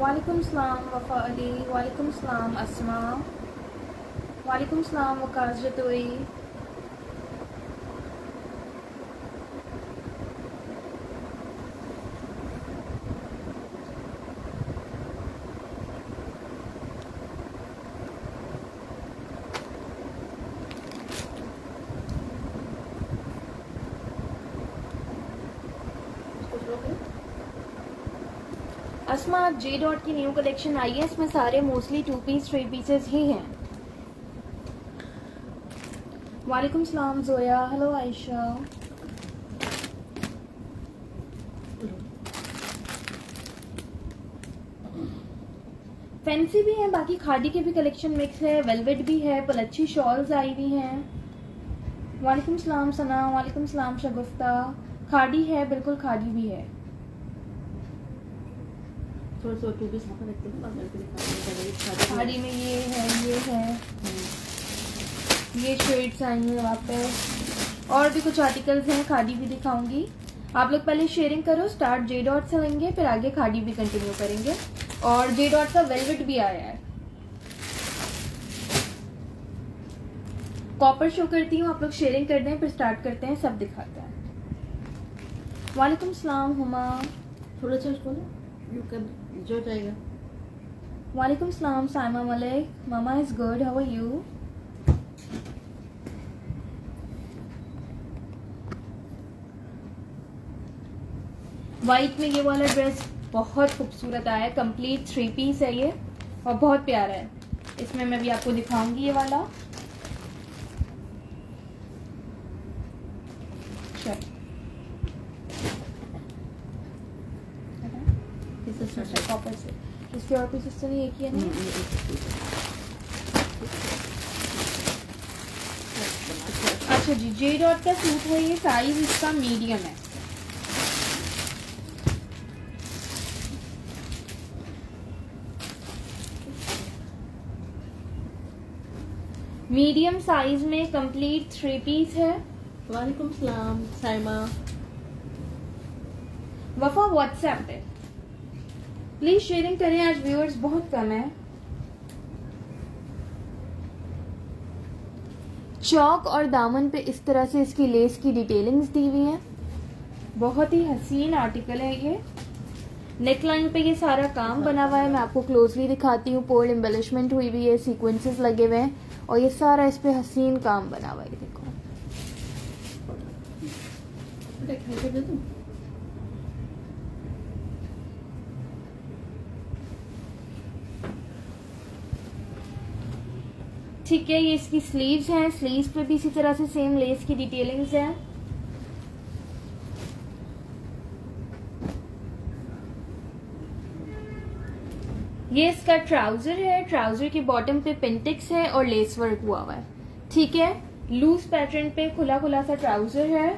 वालेकुम सलाम वफ़ा अली, वालेकुम सलाम अस्मा, वालेकुम सलाम वकास जतोई। अस्मा जे डॉट की न्यू कलेक्शन आई है, इसमें सारे मोस्टली 2 पीस 3 पीसेस ही हैं। वालेकुम सलाम जोया, हेलो आयशा। फैंसी भी है, बाकी खादी के भी कलेक्शन मिक्स है, वेलवेट भी है, पलच्छी शॉल्स आई हुई हैं। वालेकुम सलाम सना, वालेकुम सलाम शगुफ्ता। खादी है, बिल्कुल खादी भी है। थोड़ा सा 2 पीस वहाँ रखते हैं, बाद में दिखाते हैं। खादी में ये है ये शर्ट्स आई हैं वापस, और भी कुछ आर्टिकल्स हैं, खादी भी दिखाऊंगी। आप लोग पहले शेयरिंग करो, स्टार्ट जे डॉट से लेंगे, फिर आगे खादी भी कंटिन्यू करेंगे। और जे डॉट का वेलवेट भी आया है, कॉपर शो करती हूँ, आप लोग शेयरिंग कर दें, फिर स्टार्ट करते हैं, सब दिखाते हैं। वालेकुम सलाम हुमा, थोड़ा सा उसको ना यू कर जो जाएगा। वालेकुम सलाम साइमा मलिक, मामा is good, how are you. White में ये वाला ड्रेस बहुत खूबसूरत आया है, कंप्लीट 3 पीस है ये और बहुत प्यारा है। इसमें मैं भी आपको दिखाऊंगी ये वाला। कॉपर से इसके और पीसेस तो नहीं, एक ही है ना। अच्छा जी, जे डॉट का सूट है ये, साइज इसका मीडियम है। मीडियम साइज में कंप्लीट 3 पीस है। वालेकुम सलाम साइमा। वफा व्हाट्सएप पे प्लीज शेयरिंग करें, आज व्यूअर्स बहुत कम है। चौक और दामन पे इस तरह से इसकी लेस की डिटेलिंग्स दी हुई है, बहुत ही हसीन आर्टिकल है ये। नेकलाइन पे ये सारा काम बना हुआ है, मैं आपको क्लोजली दिखाती हूँ। पोर्ल एम्बेलिशमेंट हुई हुई है, सीक्वेंसेस लगे हुए हैं और ये सारा इस पे हसीन काम बना हुआ है। देखो ठीक है, ये इसकी स्लीव्स हैं, स्लीव्स पे भी इसी तरह से सेम लेस की डिटेलिंग्स हैं। ये इसका ट्राउजर है, ट्राउजर के बॉटम पे पेंटिक्स है और लेस वर्क हुआ हुआ है। ठीक है, लूज पैटर्न पे खुला खुला सा ट्राउजर है।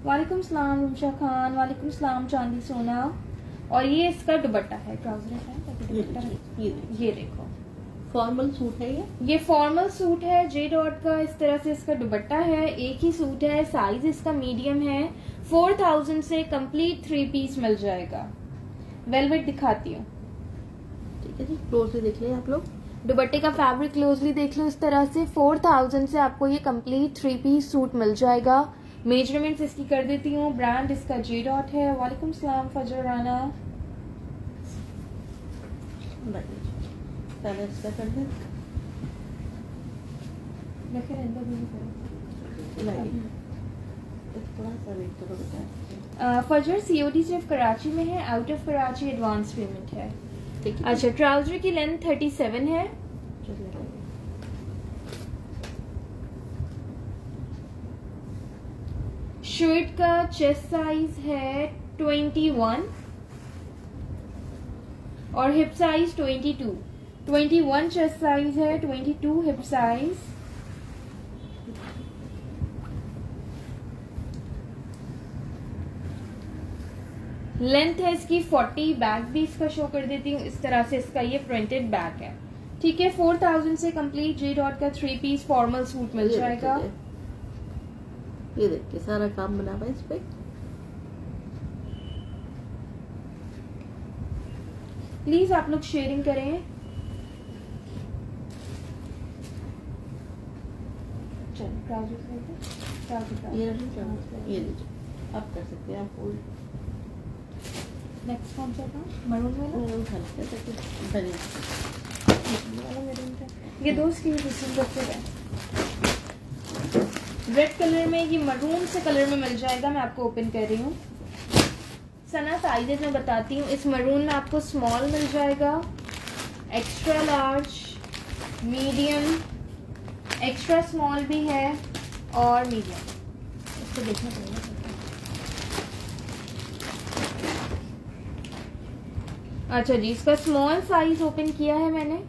वालेकुम सलाम रुमशा खान, वालेकुम सलाम चांदी सोना। और ये इसका दुपट्टा है, ट्राउजर है, ये देखो फॉर्मल सूट है ये फॉर्मल सूट है जे डॉट का। इस तरह से इसका दुपट्टा है, एक ही सूट है, साइज इसका मीडियम है। 4000 से कंप्लीट 3 पीस मिल जाएगा। वेलवेट दिखाती हूँ, ठीक है जी, क्लोजली देख लें आप लोग। दुपट्टे का फैब्रिक क्लोजली देख लो। इस तरह से 4000 से आपको ये कंप्लीट 3 पीस सूट मिल जाएगा। मेजरमेंट्स इसकी कर देती हूँ। ब्रांड इसका जे डॉट है। वालेकुम सलाम फजर राना। पहले इसका कर दें, थोड़ा सा वेट करो बेटा। फजर सीओडी सिर्फ कराची में है, out of Karachi advance payment है। ठीक है। अच्छा, ट्राउजर की लेंथ 37 है। शर्ट का चेस्ट साइज है 21 और हिप साइज 22। 21 चेस्ट साइज है, 22 हिप साइज। लेंथ है इसकी 40। बैक भी इसका शो कर देती हूँ, इस तरह से इसका ये प्रिंटेड बैक है। ठीक है, 4000 से कंप्लीट जे डॉट का 3 पीस फॉर्मल सूट मिल जाएगा। ये देखिए सारा काम बना हुआ है इस पे। प्लीज आप लोग शेयरिंग करें। चलो ट्राउजर ये लीजिए, आप कर सकते हैं। आप नेक्स्ट कौन सा था? मरून वाला। उठा लेते हैं ताकि बने। ये दो स्लीव रखे हैं रेड कलर में, ये मरून से कलर में मिल जाएगा। मैं आपको ओपन कर रही हूँ। सना साइजेज में बताती हूँ। इस मरून में आपको स्मॉल मिल जाएगा, extra large, medium, extra small भी है और मीडियम। इसको देखना पड़ेगा। अच्छा जी, इसका स्मॉल साइज ओपन किया है मैंने।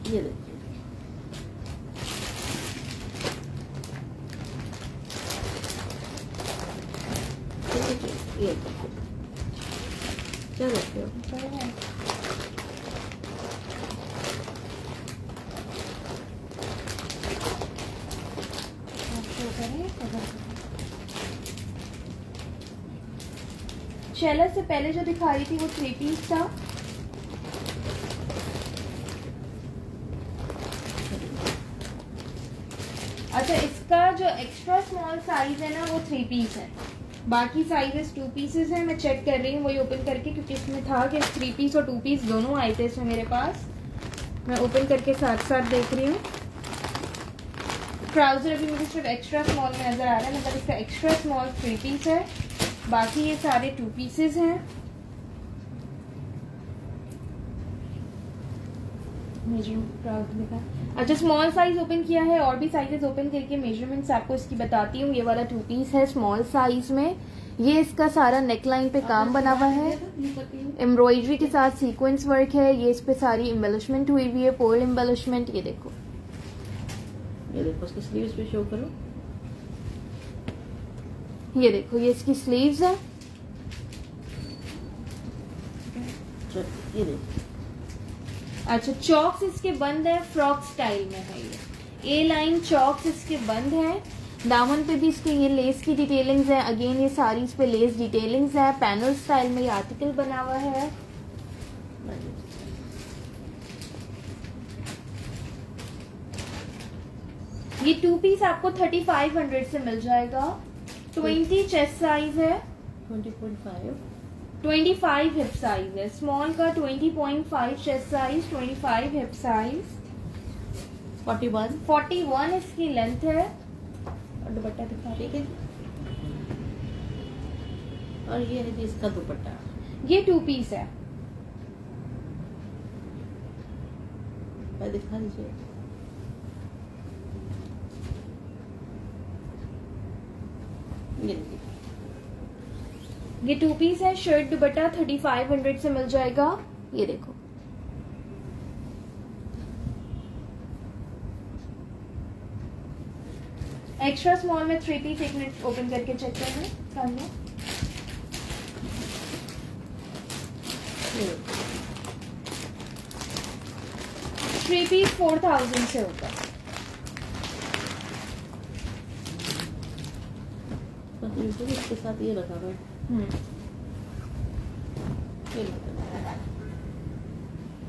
ये देखिए, ये क्या देखते हो? शेलर से पहले जो दिखा रही थी वो 3 पीस था। अच्छा, इसका जो एक्स्ट्रा स्मॉल साइज है ना वो 3 पीस है, बाकी साइजेस 2 पीसेस है। मैं चेक कर रही हूँ वही ओपन करके, क्योंकि इसमें था कि 3 पीस और 2 पीस दोनों आए थे इसमें मेरे पास। मैं ओपन करके साथ साथ देख रही हूँ। ट्राउजर अभी मुझे सिर्फ एक्स्ट्रा स्मॉल में नजर आ रहा है, मतलब इसका एक्स्ट्रा स्मॉल 3 पीस है, बाकी ये सारे 2 पीसेस हैं। अच्छा, स्मॉल साइज ओपन किया है, और भी साइजेस ओपन करके मेजरमेंट्स आपको इसकी बताती हूँ। ये वाला 2 पीस है स्मॉल साइज में। ये इसका सारा नेकलाइन पे काम बना हुआ है, एम्ब्रॉयडरी के साथ सीक्वेंस वर्क है। ये इस पे सारी एम्बेलिशमेंट हुई हुई है, पर्ल एम्बेलिशमेंट। ये देखो, ये देखो इसकी स्लीव्स पे शो करो। ये देखो, ये इसकी स्लीव्स है। ये देखो, अच्छा, चॉक्स इसके बंद है, फ्रॉक स्टाइल में है ये। ए लाइन चॉक्स इसके बंद है। दामन पे भी इसके ये लेस की डिटेलिंग्स है। अगेन ये सारी इस पे लेस डिटेलिंग्स है। पैनल स्टाइल में ये आर्टिकल बना हुआ है। ये 2 पीस आपको 3500 से मिल जाएगा। 20 चेस्ट साइज है, 25 हिप साइज है। स्मॉल का 20.5 चेस्ट साइज, 25 हिप साइज, 41 इसकी लेंथ है। और दुपट्टा दिखा, ठीक है। और ये है जी इसका दुपट्टा। ये 2 पीस है। दिखा दीजिए। ये 2 पीस है। शर्ट दुपट्टा 3500 से मिल जाएगा। ये देखो, एक्स्ट्रा स्मॉल में 3 पीस। 1 मिनट ओपन करके चेक करना सामने। थ्री पीस 4000 से होता है। इसके साथ ये लगा हुआ है।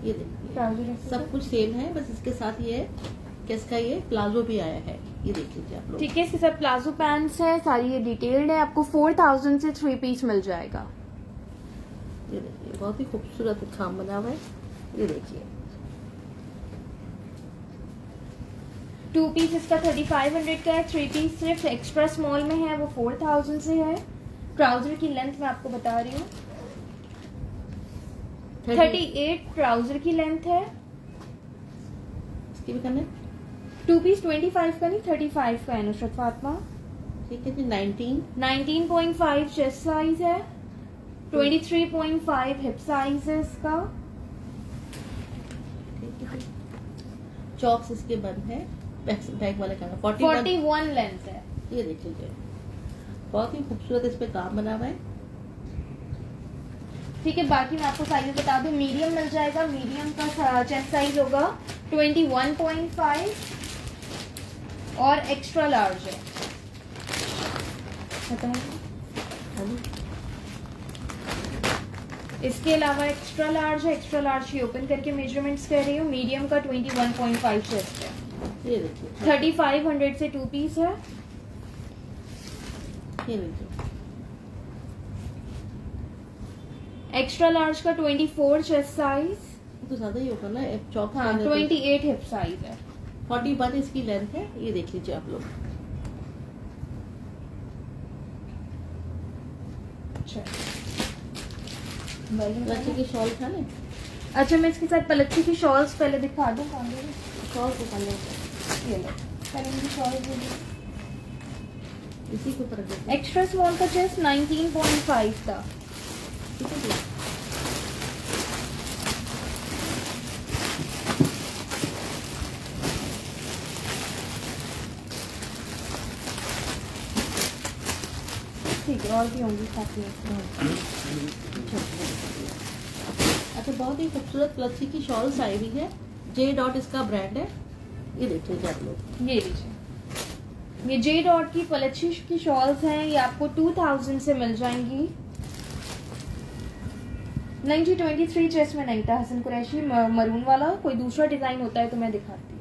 ये देखिए, सब कुछ सेम है, बस इसके साथ ये है कि इसका ये प्लाजो भी आया है। ये देख लीजिए आप लोग। ठीक है, इसके साथ प्लाजो पैंट्स है, सारी ये डिटेल्ड है। आपको 4000 से 3 पीस मिल जाएगा। ये देखिए, बहुत ही खूबसूरत काम बना हुआ है। ये देखिए, 2 पीस इसका 3500 का है। 3 पीस सिर्फ एक्स्ट्रा स्मॉल में है, वो 4000 से है। ट्राउजर की लेंथ मैं आपको बता रही हूँ, 38 ट्राउजर की लेंथ है। इसकी भी करना है। 2 पीस 25 का नहीं, 35 का है नुसरत फातिमा। ठीक है जी। 19.5 चेस्ट साइज है, 23.5 हिप साइज है इसका। ठीक है। चॉक्स इसके बंद है। बैक वाले का 41 लेंथ है। ये देख लीजिए, बहुत ही खूबसूरत इस पे काम बना हुआ है। ठीक है, बाकी मैं आपको साइज बता दूं। मीडियम मिल जाएगा। मीडियम का चेस्ट साइज होगा 21.5 और एक्स्ट्रा लार्ज है। इसके अलावा एक्स्ट्रा लार्ज है, एक्स्ट्रा लार्ज की ओपन करके मेजरमेंट्स कर रही हूँ। मीडियम का 21.5 चेस्ट है, ये देखिए 3500 से 2 पीस है। ये देखिए एक्स्ट्रा लार्ज का 24 चेस्ट साइज, तो ज्यादा ही होगा ना चौक। हाँ 28 हिप साइज है, 41 इसकी लेंथ है। ये देख लीजिए आप लोग। अच्छा बच्चे की शॉल था ना। अच्छा मैं इसके साथ पलच्ची की शॉल्स पहले दिखा दूँ। शॉल को पहले ये लो, पहले इनकी शॉल्स इसी के ऊपर रख देते हैं। एक्स्ट्रा स्मॉल का चेस्ट 19.5 था। ठीक है जी। ठीक है, और भी होंगी काफी। अच्छा बहुत ही खूबसूरत क्लची की शॉल्स आई हुई है। जे डॉट इसका ब्रांड है। ये देख लीजिए आप लोग। ये लीजिए, ये जे डॉट की पलच्छी की शॉल्स हैं। ये आपको 2000 से मिल जाएंगी। 1923 चेस्ट में नहीं था हसन कुरैशी मरून वाला, कोई दूसरा डिजाइन होता है तो मैं दिखाती हूँ।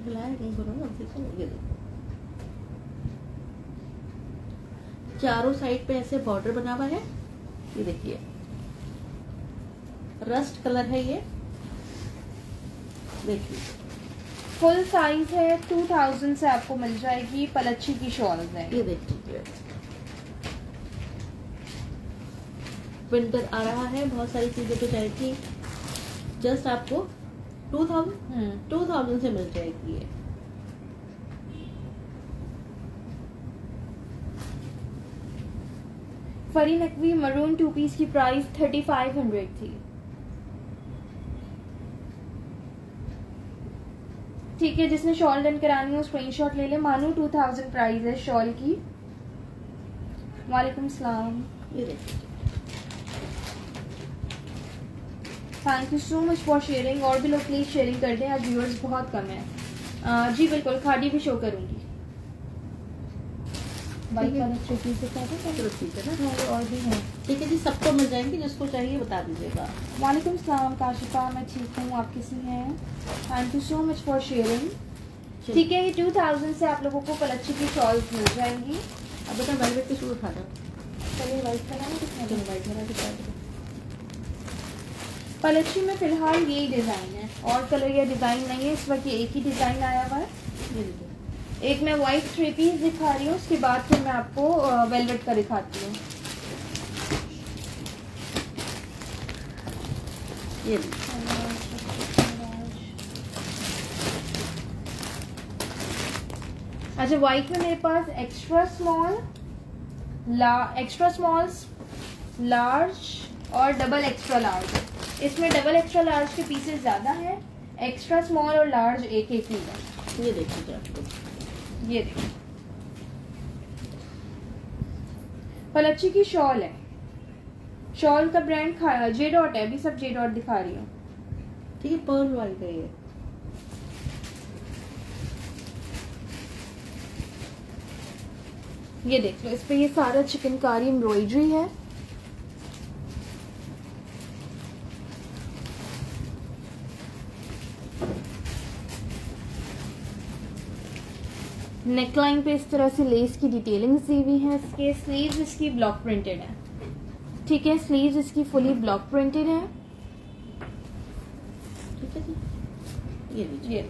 ये देखो चारों साइड पे ऐसे बॉर्डर बना हुआ है। ये देखिए रस्ट कलर है ये। देखिए फुल साइज है, 2000 से आपको मिल जाएगी। पलच्छी की शॉल्स है। ये देख लीजिए। विंटर आ रहा है, बहुत सारी चीजें तो जाएगी। जस्ट आपको 2000 से मिल जाएगी ये। फरी नकवी मरून 2 पीस की प्राइस 3500 थी। ठीक है, जिसने शॉल डन करानी हो स्क्रीनशॉट ले ले। मानू 2000 प्राइस है शॉल की। वालेकुम सलाम। ये देखिए thank you so much for sharing. और भी लोग प्लीज शेयरिंग कर दें, आज व्यूअर्स बहुत कम है। जी बिल्कुल, खाड़ी भी शो करूंगी। ठीक है ना। और भी है। ठीक है जी, सबको मिल जाएंगे, जिसको चाहिए बता दीजिएगा। वालेकुम सलाम काशिफा, मैं ठीक हूँ, आप कैसी हैं? Thank you so much for sharing. ठीक है, ये 2000 से आप लोगों को पलच्छी की शॉल्स मिल जाएंगी। अब बेटा वेलवेट के सूट उठा दो। चलिए वाइट कलर में दिखा दो। वाइट वाला दिखा दो। पलच्छी में फिलहाल यही डिजाइन है, और कलर या डिजाइन नहीं है इस वक्त। ये एक ही डिजाइन आया हुआ है। ये देखिए एक मैं व्हाइट 3 पीस दिखा रही हूँ, उसके बाद फिर मैं आपको वेलवेट का दिखाती हूँ। ये अच्छा, व्हाइट में मेरे पास एक्स्ट्रा स्मॉल, लार्ज और डबल एक्स्ट्रा लार्ज। इसमें डबल एक्स्ट्रा लार्ज के पीसेस ज्यादा हैं, एक्स्ट्रा स्मॉल और लार्ज एक एक ही है। ये देखिए आपको। ये देखिए पलच्छी की शॉल है। शॉल का ब्रांड जे डॉट है। अभी सब जे डॉट दिखा रही हूँ। ठीक है, पर्ल वाइट है ये। ये देख लो, इस पे ये सारा चिकनकारी एम्ब्रॉयडरी है। नेकलाइन पे इस तरह से लेस की डिटेलिंग्स दी हुई है। इसके स्लीव्स इसकी ब्लॉक प्रिंटेड है। ठीक है, स्लीव्स इसकी फुली ब्लॉक प्रिंटेड है। ठीक है जी, ये लीजिए।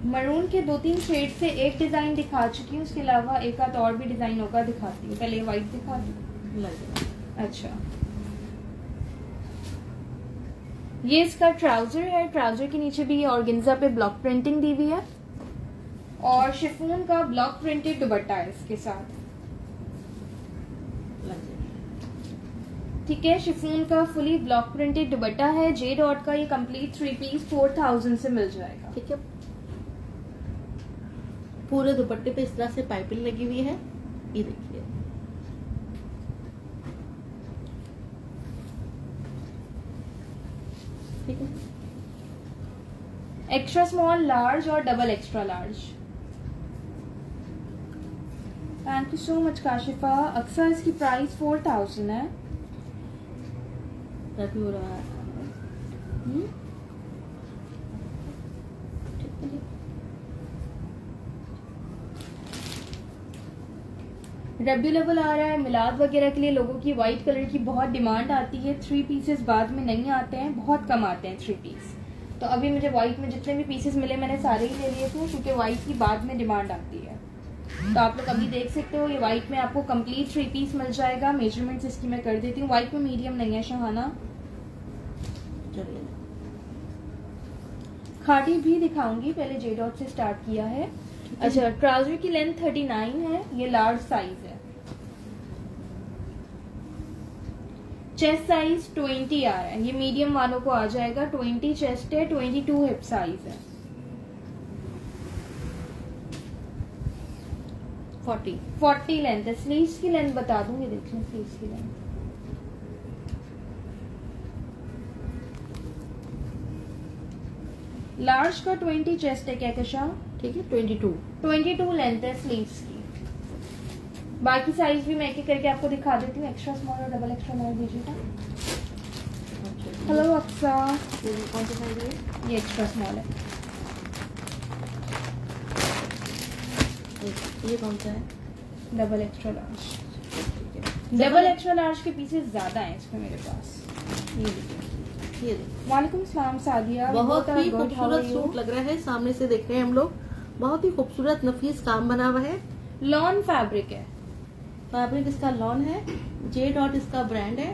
मरून के 2-3 शेड से एक डिजाइन दिखा चुकी हूँ, उसके अलावा एक आध और भी डिजाइन होगा दिखाती हूँ। पहले व्हाइट दिखा दूँ। अच्छा, ये इसका ट्राउजर है। ट्राउजर के नीचे भी ये ऑर्गेन्जा पे ब्लॉक प्रिंटिंग दी हुई है, और शिफॉन का ब्लॉक प्रिंटेड दुपट्टा है इसके साथ। ठीक है, शिफॉन का फुली ब्लॉक प्रिंटेड दुपट्टा है। जे डॉट का ये कंप्लीट 3 पीस 4000 से मिल जाएगा। ठीक है, पूरे दुपट्टे पे इस तरह से पाइपिंग लगी हुई है। ये देखिए ठीक है। एक्स्ट्रा स्मॉल, लार्ज और double extra large. Thank you so much Kashifa. अक्सर इसकी प्राइस 4000 है। रबी हो रहा है। रबी लेवल आ रहा है, मिलाद वगैरह के लिए लोगों की वाइट कलर की बहुत डिमांड आती है। 3 पीसेस बाद में नहीं आते हैं, बहुत कम आते हैं 3 पीस। तो अभी मुझे वाइट में जितने भी पीसेस मिले मैंने सारे ही ले लिए थे, क्योंकि वाइट की बाद में डिमांड आती है। तो आप लोग अभी देख सकते हो, ये वाइट में आपको कंप्लीट 3 पीस मिल जाएगा। मेजरमेंट्स इसकी मैं कर देती हूँ। वाइट में मीडियम नहीं है शहाना। खादी भी दिखाऊंगी, पहले जे डॉट से स्टार्ट किया है। अच्छा, ट्राउजर की लेंथ 39 है, ये लार्ज साइज है। चेस्ट साइज 20 आ रहा है, ये मीडियम वालों को आ जाएगा। 20 चेस्ट है, 22 हिप साइज है। 40 लेंथ है। स्लीव्स की लेंथ बता दूंगी, देख लें स्लीव्स की लेंथ। लार्ज का 20 चेस्ट है कहकशा, ठीक है। 22 लेंथ है स्लीव्स की। बाकी साइज भी मैं एक एक करके आपको दिखा देती हूँ। एक्स्ट्रा स्मॉल और डबल एक्स्ट्रा लार्ज दीजिएगा। हेलो अक्सा, कौन सा साइज है? ये एक्स्ट्रा स्मॉल है। ये कौन सा है? Double extra large. Double extra large के पीसेस ज्यादा हैं इसमें मेरे पास। ये देखिए, ये देखिए। वालेकुम सलाम सादिया। बहुत ही खूबसूरत सूट लग रहा है। सामने से देख रहे हैं हम लोग, बहुत ही खूबसूरत नफीस काम बना हुआ है। लॉन फैब्रिक है। फैब्रिक इसका लॉन है। जे डॉट इसका ब्रांड है।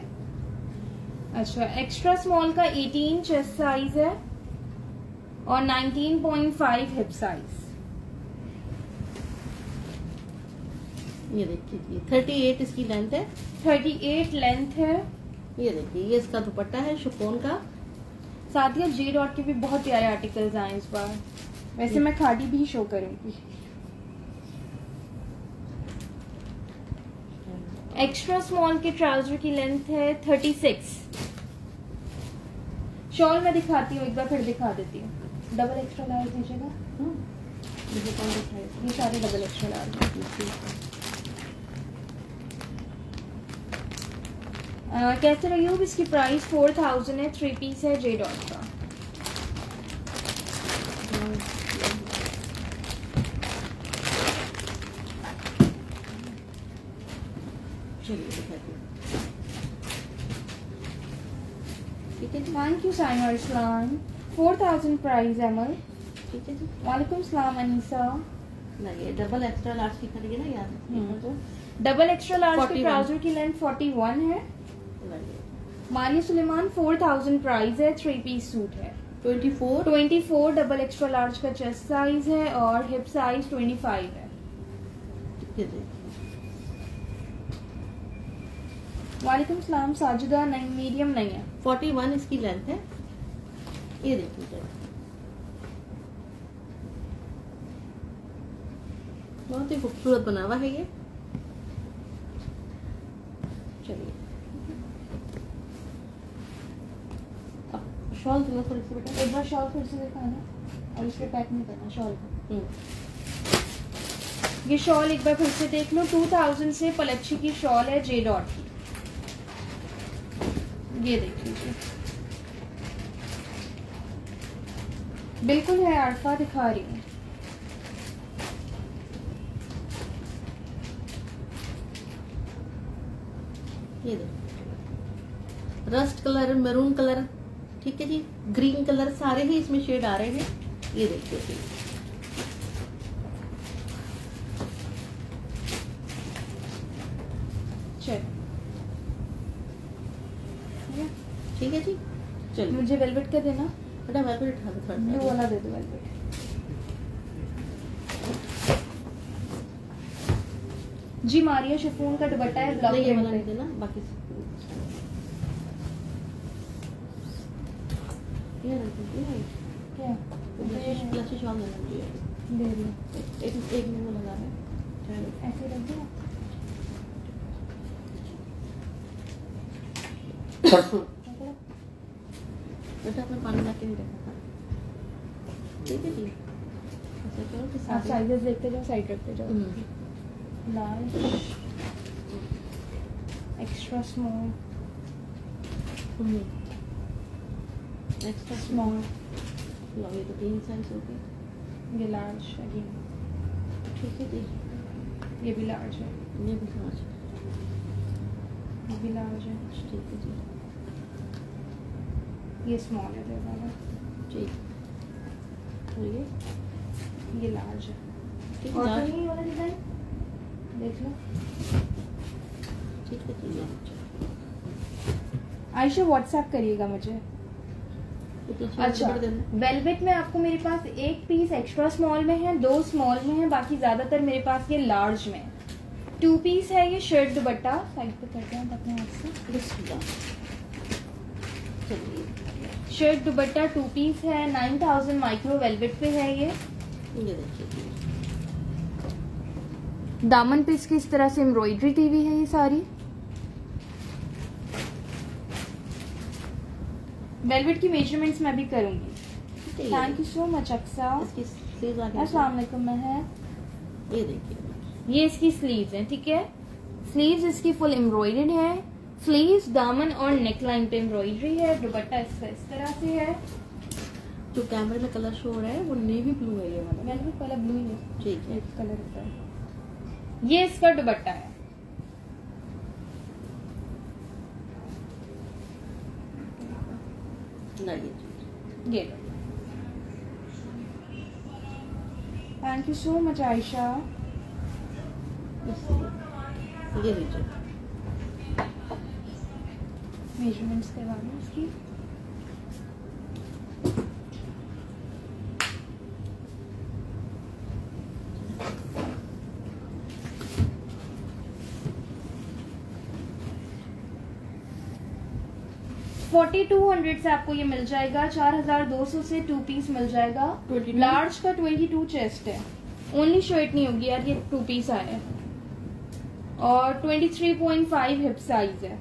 अच्छा, एक्स्ट्रा स्मॉल का 18 चेस्ट साइज है और 19.5 हिप साइज। ये देखिए, 38 इसकी लेंथ है। 38 लेंथ है। ये देखिए, ये इसका दुपट्टा है शिफॉन का। साथ ही जे डॉट के भी बहुत प्यारे आर्टिकल्स आए इस बार। वैसे मैं खादी भी शो करूंगी। एक्स्ट्रा स्मॉल के ट्राउजर की लेंथ है 36। शॉल मैं दिखाती हूँ, एक बार फिर दिखा देती हूँ। डबल एक्स्ट्रा लार्ज दीजिएगा। ये सारे डबल एक्स्ट्रा लार्ज। कैसे रही हो? इसकी प्राइस 4000 है। 3 पीस है जे डॉट का। Thank you Saima Islam. 4000 price Amal. ठीक है जी। वालेकुम सलाम अनीसा। नहीं, डबल एक्स्ट्रा लार्ज की खरीदी ना यार। डबल एक्स्ट्रा लार्ज के ट्राउजर की लेंथ 41 है। मारिया सुलेमान 4000 प्राइस है। 3 पीस सूट है। 24 डबल एक्स्ट्रा लार्ज का चेस्ट साइज है और हिप साइज 25 है। वालेकुम सलाम साजिदा। नहीं, मीडियम नहीं है। 41 इसकी लेंथ है। ये देखिए, बहुत ही खूबसूरत बना हुआ है ये। चलिए, अब शॉल दूंगा थोड़ी सी बेटा। एक बार शॉल फिर से दिखाना और इसको पैक नहीं करना शॉल को। ये शॉल एक बार फिर से देख लो। 2000 से पलच्छी की शॉल है जे डॉट की। ये देख लीजिए, बिल्कुल है आरफा, दिखा रही हूँ। ये देखो, रस्ट कलर, मैरून कलर, ठीक है जी, ग्रीन कलर, सारे ही इसमें शेड आ रहे हैं। ये देखिए, ठीक है जी। चलिए, मुझे वेलवेट का देना बेटा। वेलवेट उठा दो, ब्लू वाला दे दो वेलवेट। जी मारिया शिफॉन का दुपट्टा है। ब्लॉक ये वाला नहीं देना, बाकी ये क्या प्लस शॉल देना चाहिए। दे रही एक में वो लगा है, ऐसे रख दो। बेटा अपने पानी ला के नहीं रखा था, ठीक है जी। ऐसा करो कि आप साइजेस देखते जाओ, साइड रखते जाओ। Large, extra small, extra small, लो ये तो 3 साइज हो गए। ये लार्ज अगेन, ठीक है जी, ये भी लार्ज है, ये भी लार्ज, ये भी लार्ज है, ठीक है जी, ये स्मॉल है ये वाला, ठीक। और ये लार्ज है। ठीक और है, तो नहीं वाला डिजाइन देख लो। ठीक है जी। आयशा व्हाट्सएप करिएगा मुझे। अच्छा, वेलवेट में आपको मेरे पास एक पीस एक्स्ट्रा स्मॉल में है, 2 स्मॉल में है, बाकी ज्यादातर मेरे पास ये लार्ज में 2 पीस है। ये शर्ट दुपट्टा साइड पे करते हैं अपने हाथ से। शर्ट दुपट्टा 2 पीस है, 9000 माइक्रो वेलवेट पे है ये देखिए, दामन पे इसकी इस तरह से एम्ब्रॉयडरी दी हुई है ये सारी। वेलवेट की मेजरमेंट्स मैं भी करूंगी। Thank you so much Aqsa. इसकी स्लीव्स आगे, अस्सलाम वालेकुम। मैं है ये देखिए, ये इसकी स्लीव्स हैं, ठीक है। स्लीव्स इसकी फुल एम्ब्रॉयडर्ड है। स्लीव्स, दामन और नेकलाइन पे एम्ब्रॉयडरी है। दुपट्टा इसका इस तरह से है। जो कैमरे में कलर शो हो रहा है वो नेवी ब्लू है, ये वाला वेलवेट वाला ब्लू ही है, ठीक है। कलर होता है। ये इसका दुपट्टा है। ये thank you so much Ayesha. ये लीजिए, मेजरमेंट्स करवा लो इसकी। $4200 से आपको ये मिल जाएगा। 4200 से 2 पीस मिल जाएगा। 22? लार्ज का 22 चेस्ट है। ओनली शर्ट नहीं होगी यार, ये 2 पीस आया है। और 23.5 हिप साइज है।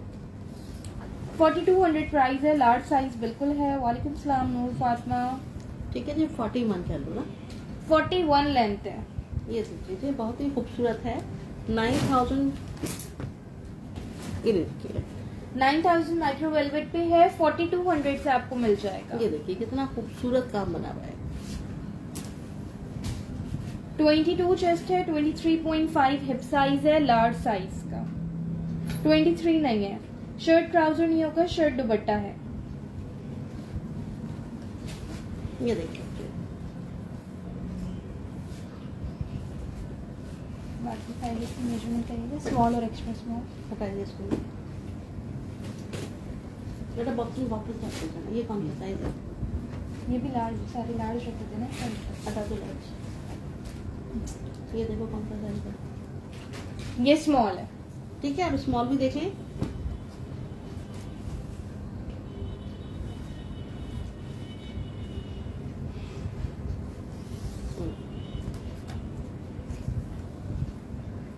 4200 प्राइस है। लार्ज साइज बिल्कुल है। वालेकुम सलाम नूर फातिमा। ठीक है जी। 41 कह लो ना, 41 लेंथ है। ये देखिए, बहुत ही खूबसूरत है। 9000 ये देखिए, 9000 माइक्रो वेलवेट पे है। 4200 से आपको मिल जाएगा। ये देखिए कितना खूबसूरत काम बना हुआ है। 22 चेस्ट है। 23.5 हिप साइज है। लार्ज साइज का 23 नहीं है। शर्ट ट्राउजर नहीं होगा, शर्ट दुपट्टा है। ये देखिए, बाकी पहले की मेजरमेंट करेंगे, स्मॉल और एक्स्ट्रा स्मॉल। हटाइए इसको, बेटा बॉक्स में वापस जाते जाना। ये कौन सा साइज है? ये भी लार्ज, सारे लार्ज रखे थे ना। हटा दो लार्ज। ये देखो कौन सा साइज है। ये स्मॉल है। ठीक है, अब स्मॉल भी देखें।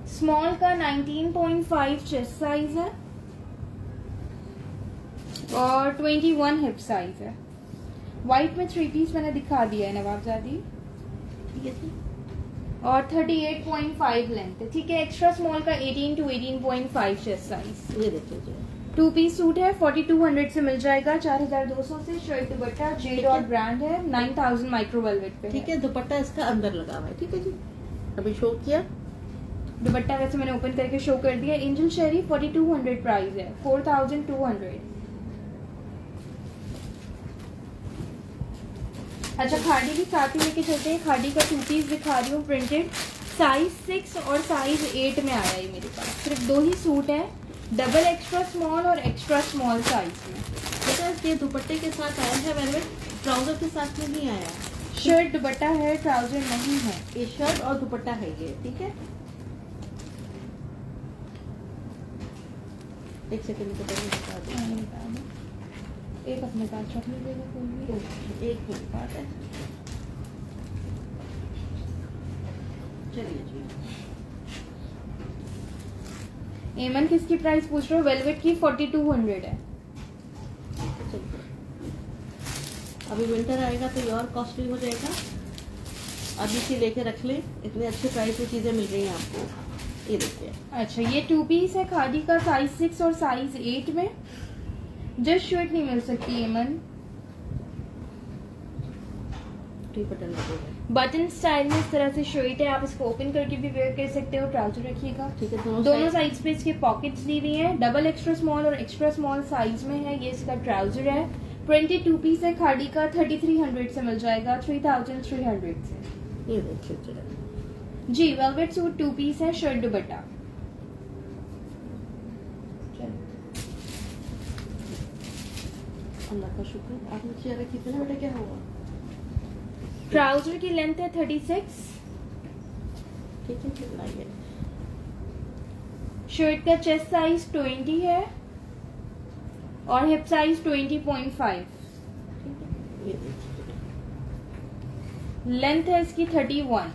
स्मॉल का 19.5 चेस्ट साइज है और 21 हिप साइज है। व्हाइट में 3 पीस मैंने दिखा दिया है नवाबजादी। ठीक है जी। और 38.5 लेंथ है। ठीक है। एक्स्ट्रा स्मॉल का 18 to 18.5 चेस्ट साइज। ये देखिए जी, 2 पीस सूट है। 4200 से मिल जाएगा। 4200 से। शर्ट दुपट्टा जे डॉट ब्रांड है। 9000 माइक्रो वेलवेट पे। ठीक है। दुपट्टा इसका अंदर लगा हुआ है। ठीक है जी, अभी शो किया। दुपट्टा वैसे मैंने ओपन करके शो कर दिया। एंजल शेरी 4200 प्राइस है। 4200। अच्छा, खाड़ी भी साथ ही लेके चलते हैं। खाड़ी का 2 पीस दिखा रही हूँ प्रिंटेड। साइज 6 और साइज 8 में आया है मेरे पास। सिर्फ 2 ही सूट है, डबल एक्स्ट्रा स्मॉल और एक्स्ट्रा स्मॉल साइज में। बेटा ये दुपट्टे के साथ आया है वेलवेट, ट्राउजर के साथ में नहीं आया। शर्ट दुपट्टा है, ट्राउजर नहीं है। ये शर्ट और दुपट्टा है ये। ठीक है, एक सेकंड को बता दो। एक अपने पास रख लीजिएगा कोई भी। एक मेरे पास है। चलिए जी। एमन किसकी प्राइस पूछ रहे हो? वेलवेट की 4200 है। चलिए, अभी विंटर आएगा तो ये और कॉस्टली हो जाएगा। अभी से लेके रख ले, इतने अच्छे प्राइस में चीजें मिल रही हैं आपको। ये देखिए। अच्छा, ये 2 पीस है खादी का, साइज 6 और साइज 8 में। जस्ट शर्ट नहीं मिल सकती एमन। बटन स्टाइल में इस तरह से शर्ट है, आप इसको ओपन करके भी वेयर कर सकते हो। ट्राउजर रखिएगा, ठीक है। दोनों साइड्स पे इसके पॉकेट्स दी हुई हैं। डबल एक्स्ट्रा स्मॉल और एक्स्ट्रा स्मॉल साइज में है। ये इसका ट्राउजर है। 22 पीस है खादी का, 3300 से मिल जाएगा, 3300 से। ये देखिए जी, वेलवेट सूट 2 पीस है, शर्ट दुपट्टा। अल्लाह का शुक्र। आपने चेहरा कितना बेटा, क्या हुआ? ट्राउजर की लेंथ है 36। ठीक है, लाइए। शर्ट का चेस्ट साइज 20 है और हिप साइज 20.5। ये देखिए, लेंथ है इसकी 31।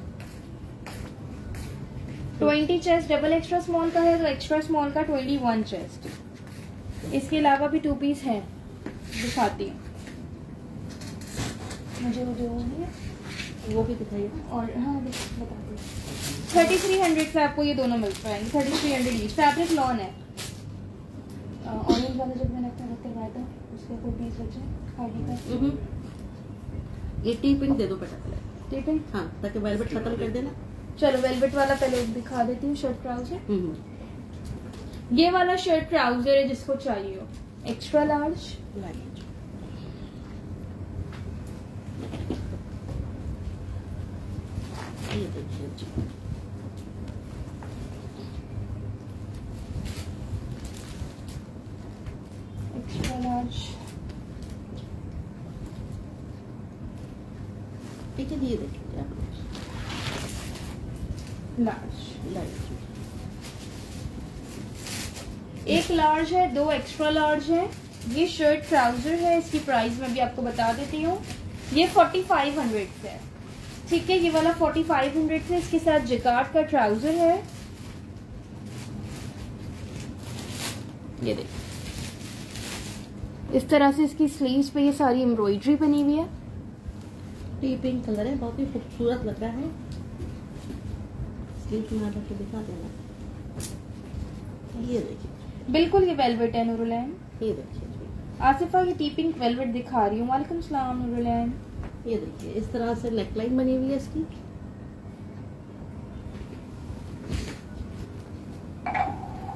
20 चेस्ट, डबल एक्स्ट्रा स्मॉल का है तो एक्स्ट्रा स्मॉल का 21 चेस्ट। इसके अलावा भी 2 पीस है, दिखाती हूँ। मुझे वो भी दिखाइए। और हाँ बताती हूँ। 3300 से आपको ये दोनों मिल पाएंगे, 3300 ईच। फैब्रिक लॉन है। ऑरेंज वाला जब मैंने करवाया था उसका कोई पीस बचे खादी का। ये टी पिंक दे दो बेटा कलर। टी पिंक, हाँ, ताकि वेलवेट खत्म कर देना। चलो वेलवेट वाला पहले दिखा देती हूँ। शर्ट ट्राउजर, ये वाला शर्ट ट्राउजर है जिसको चाहिए हो, एक्स्ट्रा लार्ज। ये देखिए जी, एक्स्ट्रा लार्ज। ठीक है, ये देखिए आप लार्ज। एक लार्ज है, 2 एक्स्ट्रा लार्ज है। ये शर्ट ट्राउजर है। इसकी प्राइस मैं भी आपको बता देती हूँ। ये 4500 से है, ठीक है। ये वाला 4500 से, इसके साथ जिकार्ड का ट्राउजर है। ये देखिए, इस तरह से इसकी स्लीव्स पे ये सारी एम्ब्रॉयडरी बनी हुई है। टी पिंक कलर है, बहुत ही खूबसूरत लग रहा है। स्लीव में आप दिखा देना। ये देखिए, बिल्कुल ये वेलवेट है नूरुलैन। ये देखिए आसिफा, ये टी पिंक वेलवेट दिखा रही हूँ। वालेकुम सलाम नूरुलैन। ये देखिए, इस तरह से नेकलाइन बनी हुई है इसकी।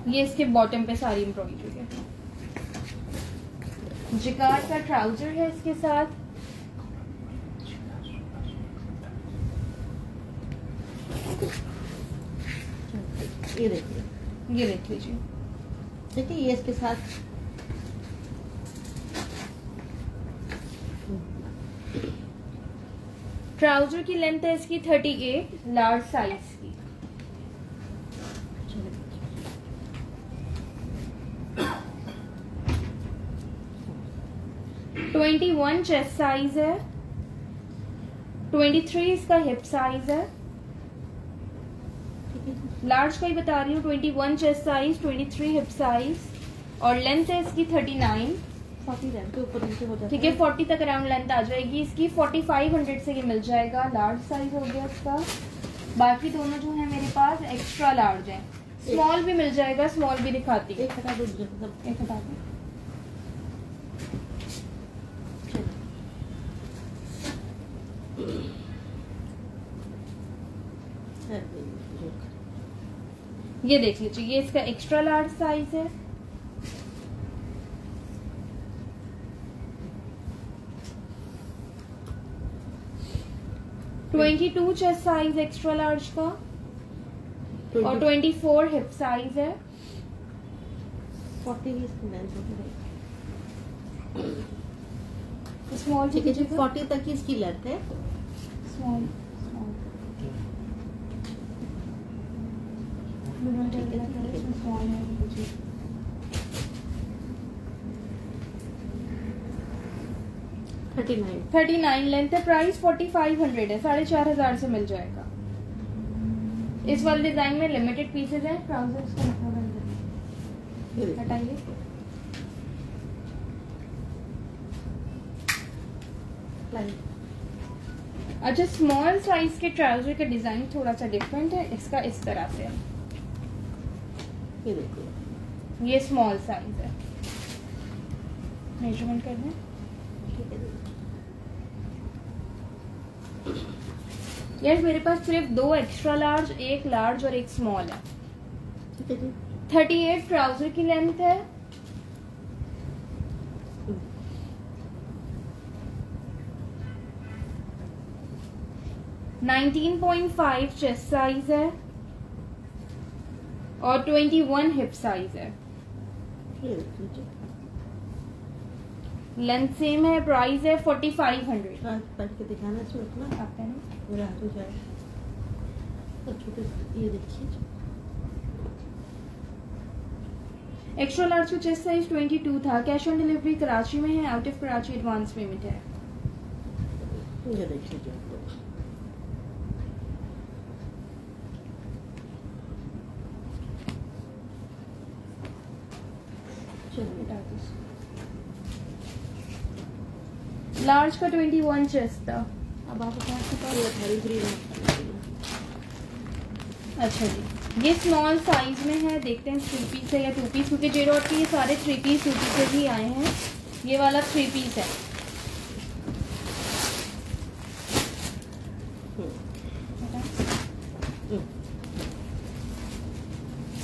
ये इसके बॉटम पे सारी एम्ब्रॉयडरी है। जिकार्ड का ट्राउजर है इसके साथ। ये देखिए, ये देख लीजिए। देखिए, ये इसके साथ ट्राउजर की लेंथ है इसकी 38, लार्ज साइज की। 21 चेस्ट साइज है, 23 इसका हिप साइज है। लार्ज का ही बता रही हूँ। 21 चेस्ट साइज, 23 हिप साइज और लेंथ है इसकी 39। 40 के ऊपर नीचे हो जाता है, ठीक है। 40 तक अराउंड लेंथ आ जाएगी इसकी। 4500 से ये मिल जाएगा। लार्ज साइज हो गया इसका। बाकी दोनों जो है मेरे पास एक्स्ट्रा लार्ज है। स्मॉल भी मिल जाएगा, स्मॉल भी दिखाती हूँ। एक हटा दो, एक हटा दो। ये देख लीजिए, ये इसका एक्स्ट्रा लार्ज साइज है। Twenty 22 chest size extra large का और 24 हिप साइज है। 40 ही इसकी लेंथ होगी। स्मॉल, ठीक है जी, 40 तक की इसकी लेंथ है। स्मॉल स्मॉल है। 39 लेंथ है। प्राइस 4500 है, 4500 से मिल जाएगा। इस वाले डिजाइन में लिमिटेड पीसेज हैं। ट्राउजर्स का हटाइए। अच्छा, स्मॉल साइज के ट्राउजर का डिजाइन थोड़ा सा डिफरेंट है। इसका इस तरह से है। ये देखिए, ये स्मॉल साइज है, मेजरमेंट कर दें। ठीक है। यार मेरे पास सिर्फ 2 एक्स्ट्रा लार्ज, 1 लार्ज और 1 स्मॉल है। ठीक है जी। 38 ट्राउजर की लेंथ है, 19.5 चेस्ट साइज है और 21 हिप साइज है। ये देखिए जी। लेंथ सेम है, प्राइस है 4500। हाथ पहन के दिखाना इसमें अपना, आप पहनो। मेरा हाथ हो जाए तो छोटे। ये देखिए जी। एक्स्ट्रा लार्ज का चेस्ट साइज 22 था। कैश ऑन डिलीवरी कराची में है, out of Karachi advance payment है। ये देखिए जी। लार्ज का 21 चेस्ट था। अब आप बता अच्छा जी, ये स्मॉल साइज में है। देखते हैं 3 पीस है या 2 पीस, क्योंकि जेरोट के ये सारे 3 पीस 2 पीस से ही आए हैं। ये वाला 3 पीस है।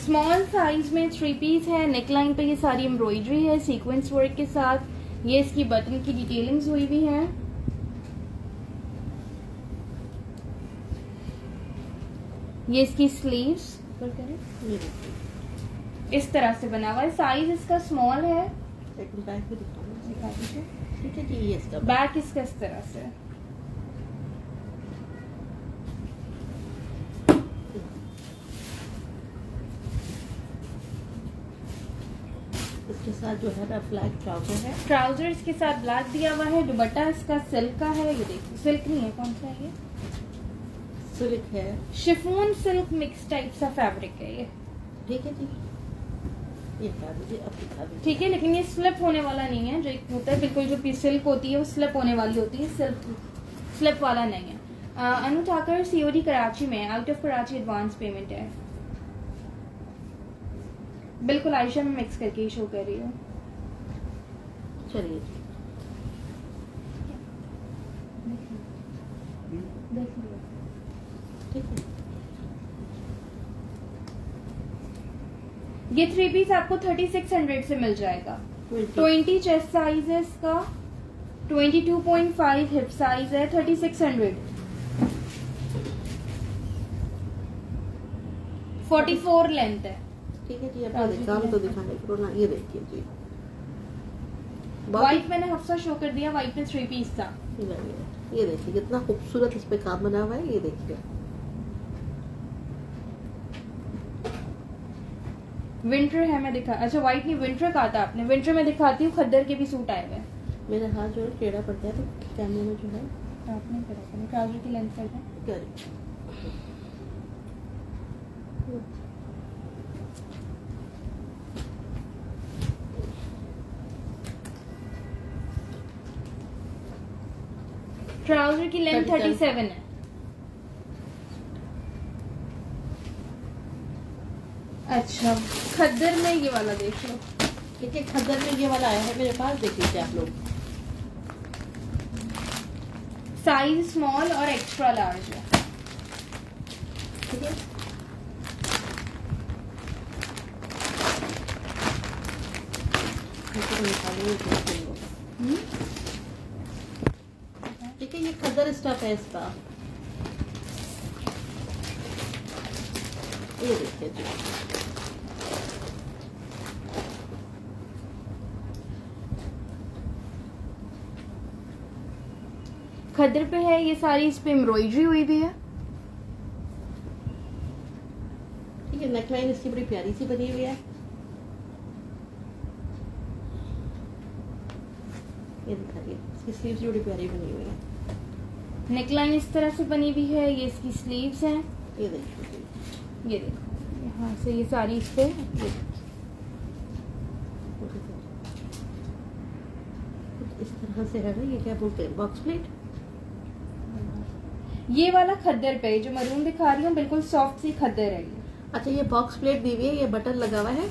स्मॉल साइज में 3 पीस है। नेकलाइन पे ये सारी एम्ब्रॉयडरी है सीक्वेंस वर्क के साथ। ये इसकी बटन की डिटेलिंग्स हुई भी है। ये इसकी स्लीव्स इस तरह से बना हुआ है। साइज इसका स्मॉल है। एक बैक भी दिखा दीजिए। ठीक है जी। ये इसका बैक इसका इस तरह से। इसके साथ जो है ना ब्लैक ट्राउजर है। ट्राउजर इसके साथ ब्लैक दिया हुआ है। दुपट्टा इसका सिल्क का है। ये देखिए, सिल्क नहीं है, कौन सा है ये? सिल्क है, शिफॉन सिल्क मिक्स टाइप सा फैब्रिक है ये। ठीक है जी। ये दिखा दीजिए, अब दिखा दीजिए। ठीक है, लेकिन ये स्लिप होने वाला नहीं है। जो एक होता है बिल्कुल, जो सिल्क होती है वो स्लिप होने वाली होती है, स्लिप वाला नहीं है। अनु ठाकर सीओडी कराची में, out of Karachi advance payment है। बिल्कुल आयशा में मिक्स करके ही शो कर रही हूँ। चलिए ठीक है। ये 3 पीस आपको 3600 से मिल जाएगा। 20 चेस्ट साइज है इसका, 22.5 हिप साइज है, 3600। 44 लेंथ है। ठीक है जी। अब काम तो दिखाने करो ना। ये देखिए जी, व्हाइट मैंने हफ्सा शो कर दिया। व्हाइट में 3 पीस था। ये देखिए कितना खूबसूरत इस पे काम बना हुआ है। ये देखिए, विंटर है। मैं दिखा, अच्छा व्हाइट नहीं, विंटर कहा था आपने। विंटर में दिखाती हूँ, खद्दर के भी सूट आए हुए हैं। मेरा हाथ जो है टेढ़ा पड़ता है तो कैमरे में जो है आपने करा, ट्राउजर की लेंथ कर दें। करें। ट्राउजर की लेंथ 37 है। अच्छा, खद्दर में ये वाला देख लो। ठीक है, खद्दर में ये वाला आया है मेरे पास, देख लीजिए आप लोग। साइज स्मॉल और एक्स्ट्रा लार्ज है। ठीक है, ठीक है। ये खद्दर स्टफ है इसका। ये देखिए जी, खद्दर पे है ये सारी, इस पे एम्ब्रॉयडरी हुई भी है। ठीक है। नेकलाइन इसकी बड़ी प्यारी सी बनी हुई है। ये दिखाइए, इसकी स्लीव्स बड़ी प्यारी बनी हुई है। नेकलाइन इस तरह से बनी हुई है। ये इसकी स्लीव्स हैं। ये देखिए, ये देखो, यहाँ से ये सारी इस पे, ये इस तरह से है ना। ये क्या बोलते हैं, बॉक्स प्लेट। ये वाला खद्दर पे जो मरून दिखा रही हूँ, बिल्कुल सॉफ्ट सी खद्दर है ये। अच्छा ये बॉक्स प्लेट दी हुई है, ये बटन लगा हुआ है,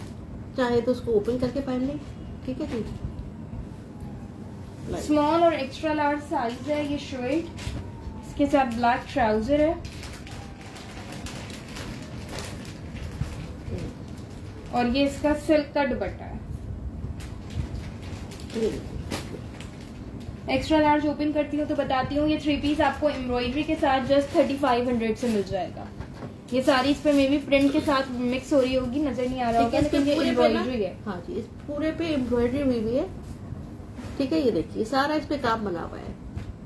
चाहे तो उसको ओपन करके पहन लें। ठीक है जी। स्मॉल और एक्स्ट्रा लार्ज साइज है ये शर्ट, इसके साथ ब्लैक ट्राउजर है और ये इसका सिल्क का दुपट्टा है। एक्स्ट्रा लार्ज ओपन करती हूँ तो बताती हूँ, ये 3 पीस आपको एम्ब्रॉयडरी के साथ जस्ट 3500 से मिल जाएगा। ये सारी इस पे मे भी प्रिंट के साथ मिक्स हो रही होगी, नजर नहीं आ रहा होगा, लेकिन ये एम्ब्रॉयडरी है। हाँ जी, इस पूरे पे एम्ब्रॉयडरी हुई हुई है। ठीक है, ये देखिए सारा इस पे काम बना हुआ है।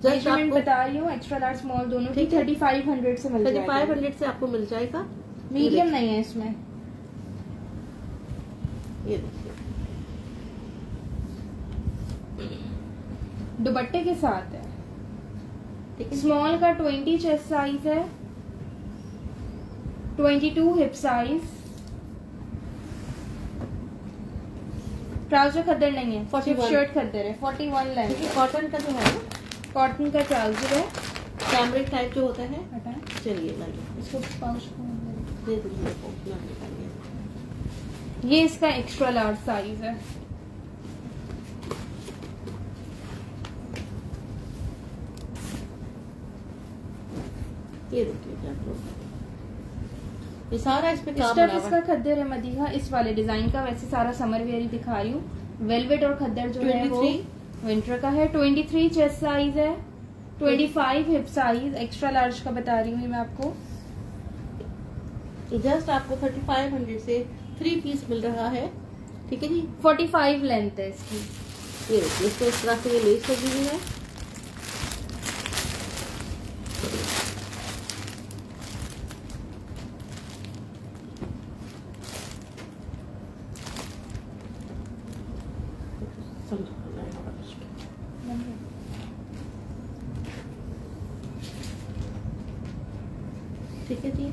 मेजरमेंट बता रही हूँ, एक्स्ट्रा लार्ज स्मॉल दोनों की 3500 से मिल जाएगा। 3500 से आपको मिल जाएगा। मीडियम नहीं है इसमें। ये देखिए दुपट्टे के साथ है। ठीक है, स्मॉल का 20 चेस्ट साइज है, 22 हिप साइज। ट्राउजर खद्दर नहीं है, 41 शर्ट खद्दर है, 41 लेंथ है। कॉटन का जो है ना, कॉटन का ट्राउजर है, कैमरिक टाइप जो होता है। हटाएं चलिए लाइए, इसको पाउच दे दीजिए को, निकालिए। ये इसका एक्स्ट्रा लार्ज साइज है। ये देखिए आप लोग, ये सारा इस पे काम स्टफ बना हुआ इसका है। खद्दर है मदीहा, इस वाले डिजाइन का। वैसे सारा समर वेयर ही दिखा रही हूँ। वेलवेट और खद्दर जो है वो 23 विंटर का है। 23 चेस्ट साइज है, 25 हिप साइज। एक्स्ट्रा लार्ज का बता रही हूँ मैं आपको। जस्ट आपको 3500 से 3 पीस मिल रहा है। ठीक है जी, 45 लेंथ है इसकी। ये देखिए इस पे इस तरह से ये लेस लगी हुई है। ठीक है जी,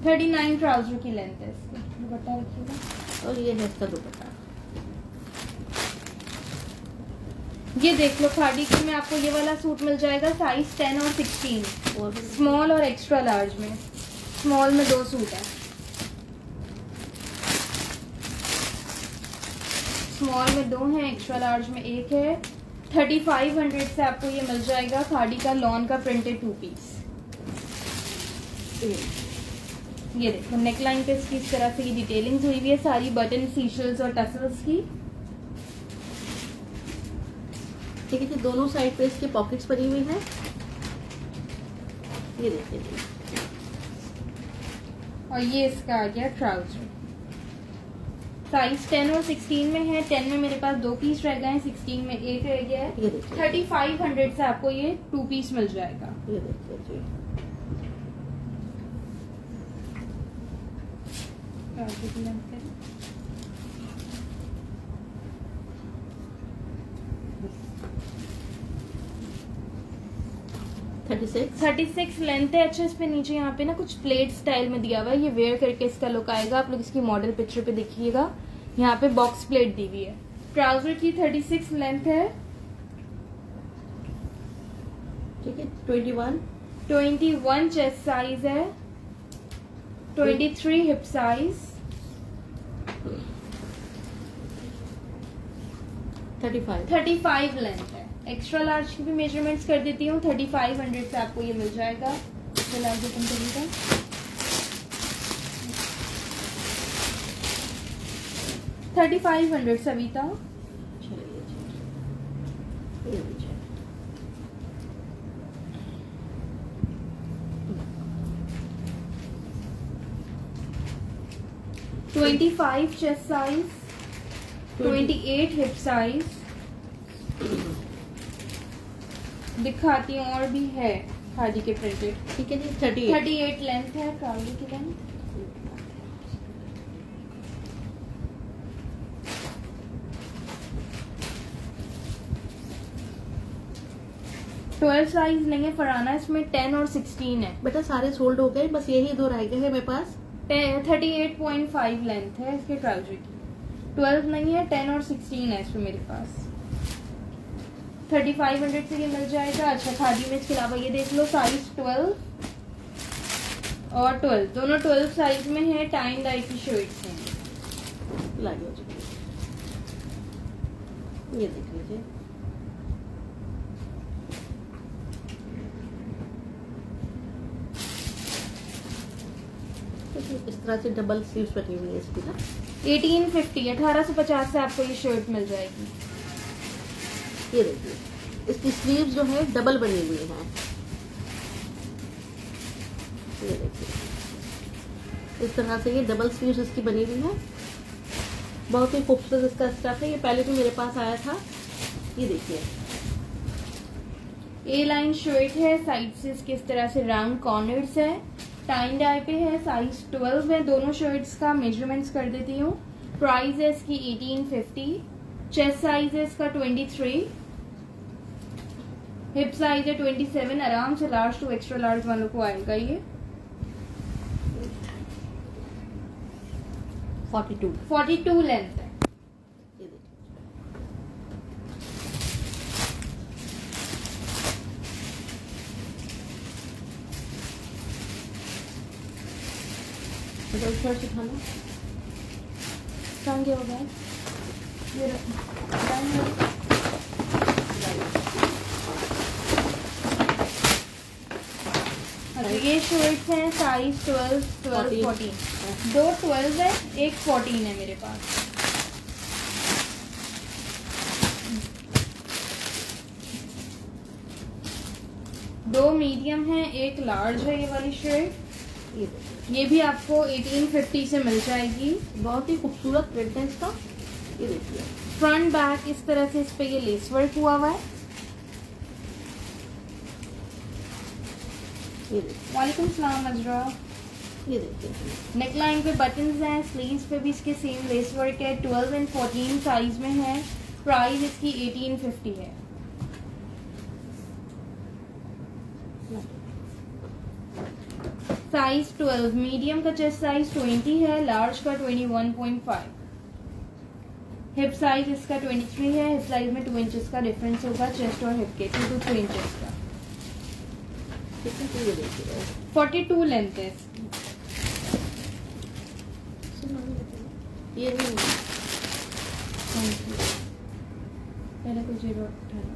39 ट्राउजर की लेंथ है इसकी। दुपट्टा रखिएगा। और ये है इसका दुपट्टा। ये देख लो खादी की में आपको ये वाला सूट मिल जाएगा साइज 10 और 16, और स्मॉल और एक्स्ट्रा लार्ज में। स्मॉल में 2 सूट है, स्मॉल में 2 हैं, एक्स्ट्रा लार्ज में 1 है। 3500 से आपको ये मिल जाएगा खादी का लॉन का प्रिंटेड 2 पीस। ये देखो नेकलाइन पे इसकी इस तरह से ये डिटेलिंग्स हुई हुई है सारी, बटन, सीशल्स और टसल्स की। ठीक है जी, दोनों साइड पे इसके पॉकेट्स बनी हुई है। ये देखिए जी, और ये इसका आ गया ट्राउजर। साइज 10 और 16 में है। 10 में मेरे पास 2 पीस रह गए हैं, 16 में 1 रह गया है। ये देखिए 3500 से आपको ये 2 पीस मिल जाएगा। ये देखिए जी, ट्राउजर की लेंथ है। $36 36 लेंथ है। अच्छा, इस पे नीचे यहाँ पे ना कुछ प्लेट स्टाइल में दिया हुआ है, ये वेयर करके इसका लुक आएगा। आप लोग इसकी मॉडल पिक्चर पे देखिएगा, यहाँ पे बॉक्स प्लेट दी हुई है। ट्राउजर की 36 लेंथ है। ठीक है, 21 चेस्ट साइज है, 23 हिप साइज, 35 लेंथ है। एक्स्ट्रा लार्ज की भी मेजरमेंट्स कर देती हूँ। 3500 से आपको ये मिल जाएगा। लार्ज ओपन करिएगा। 3500 सविता। चलिए जी, ये लीजिए। 25 चेस्ट साइज, 28 हिप साइज। दिखाती हूँ और भी है खादी के प्रिंटेड। ठीक है जी, 38 लेंथ है ट्राउजर की लेंथ। ट्वेल्व साइज नहीं है फराना, इसमें 10 और 16 है। बेटा सारे सोल्ड हो गए, बस यही 2 रह गए हैं मेरे पास। 38.5 लेंथ है इसके ट्राउजर की। 12 नहीं है, 10 और 16 है इसमें मेरे पास। 3500 से ये मिल जाएगा। अच्छा, खादी में इसके अलावा ये देख लो साइज 12, और 12, दोनों 12 साइज में है। टाइन डाई की शर्ट्स हैं। लाइए हो चुकी है, ये देख लीजिए। इस तरह से डबल स्लीव्स बनी हुई है इसकी ना। 1850, 1850 से आपको ये शर्ट मिल जाएगी। ये देखिए, इसकी स्लीव्स जो है डबल बनी हुई है। ये देखिए, इस तरह से ये डबल स्लीव्स इसकी बनी हुई है। बहुत ही खूबसूरत इसका स्टफ है। ये पहले भी मेरे पास आया था। ये देखिए, ए लाइन शर्ट है। साइड से इसके इस तरह से राउंड कॉर्नर्स है। टाइन डाई पे है। साइज 12 है। दोनों शर्ट्स का मेजरमेंट्स कर देती हूँ। प्राइस है इसकी 1850। चेस्ट साइज है इसका 23। हिप साइज है 27। आराम से लार्ज टू एक्स्ट्रा लार्ज वालों को आएगा ये। 42 लेंथ है। ये देखिए, शर्ट सिखाना कहाँ गया होगा ये? ये शर्ट्स हैं। साइज 12, 14। दो 12 है, एक 14 है मेरे पास। दो मीडियम है, एक लार्ज है ये वाली शर्ट। ये भी आपको 1850 से मिल जाएगी। बहुत ही खूबसूरत प्रिंट है इसका। ये देखिए, फ्रंट बैक इस तरह से इस पे ये लेस वर्क हुआ हुआ है। ये देखिए, वालेकुम सलाम अजरा। ये देखिए, नेक लाइन पे बटन्स हैं। स्लीव्स पे भी इसके सेम लेस वर्क है। 12 एंड 14 साइज में है। प्राइस इसकी 1850 है। साइज 12। मीडियम का चेस्ट साइज 20 है। लार्ज का 21.5। हिप साइज इसका 23 है। हिप साइज में 2 इंचेस का डिफरेंस होगा चेस्ट और हिप के 2 इंचेस का। ये देखिए, 42 लेंथ है। ये नहीं, पहले को 0 उठाना।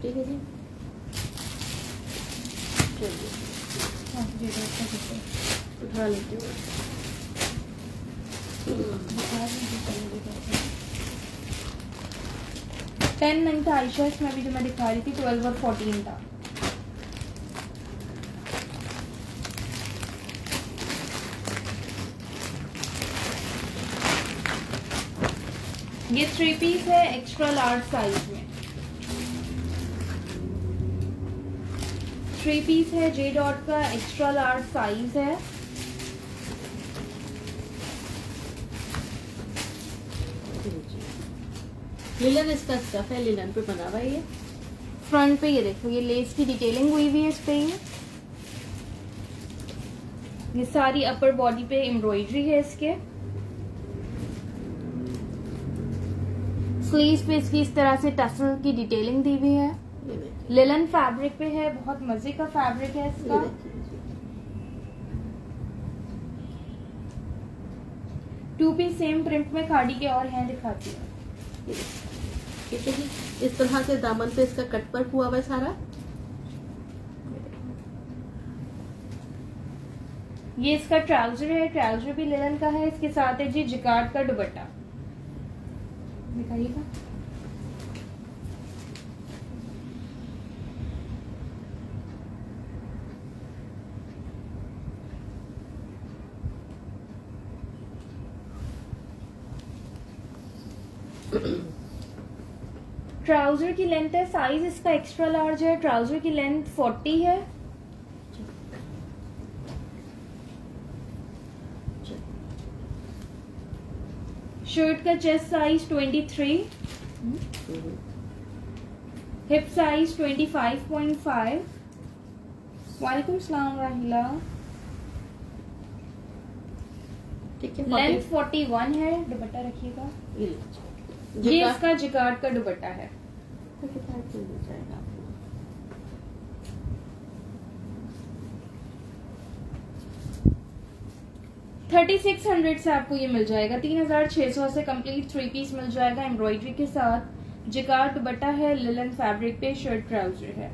ठीक है जी, चलिए हाँ 0 उठा लेती हूँ। 10 नहीं था आयशा, इसमें अभी जो मैं दिखा रही थी 12 और 14 था। ये 3 पीस है एक्स्ट्रा लार्ज साइज में। 3 पीस है जे डॉट का एक्स्ट्रा लार्ज साइज है। लिलन इसका स्टफ है, लिलन पे बना हुआ है ये। फ्रंट पे ये देखो, ये लेस की डिटेलिंग हुई हुई है इस पे। ये सारी अपर बॉडी पे एम्ब्रॉयडरी है इसके। स्लीव्स पे इसकी इस तरह से टसल की डिटेलिंग दी हुई है। लिलन फैब्रिक पे है, बहुत मजे का फैब्रिक है इसका। 2 पीस सेम प्रिंट में खाड़ी के और हैं, दिखाती हूँ। ठीक है जी, इस तरह से दामन पे इसका कट वर्क हुआ हुआ है सारा। ये इसका ट्राउजर है। ट्राउजर भी लिलन का है। इसके साथ है जी जिकार्ड का दुपट्टा। दिखाइएगा। ट्राउजर की लेंथ है, साइज इसका एक्स्ट्रा लार्ज है। ट्राउजर की लेंथ 40 है। शर्ट का चेस्ट साइज 23। Hip size 25.5। वालेकुम सलाम राहिला। ठीक है, लेंथ 41 है। दुपट्टा रखिएगा। ये ये इसका जिकार्ड का दुपट्टा है। 3600 से आपको ये मिल जाएगा। 3600 से कंप्लीट 3 पीस मिल जाएगा एम्ब्रॉयडरी के साथ। जिकार दुपट्टा है, लिलन फैब्रिक पे, शर्ट ट्राउजर है।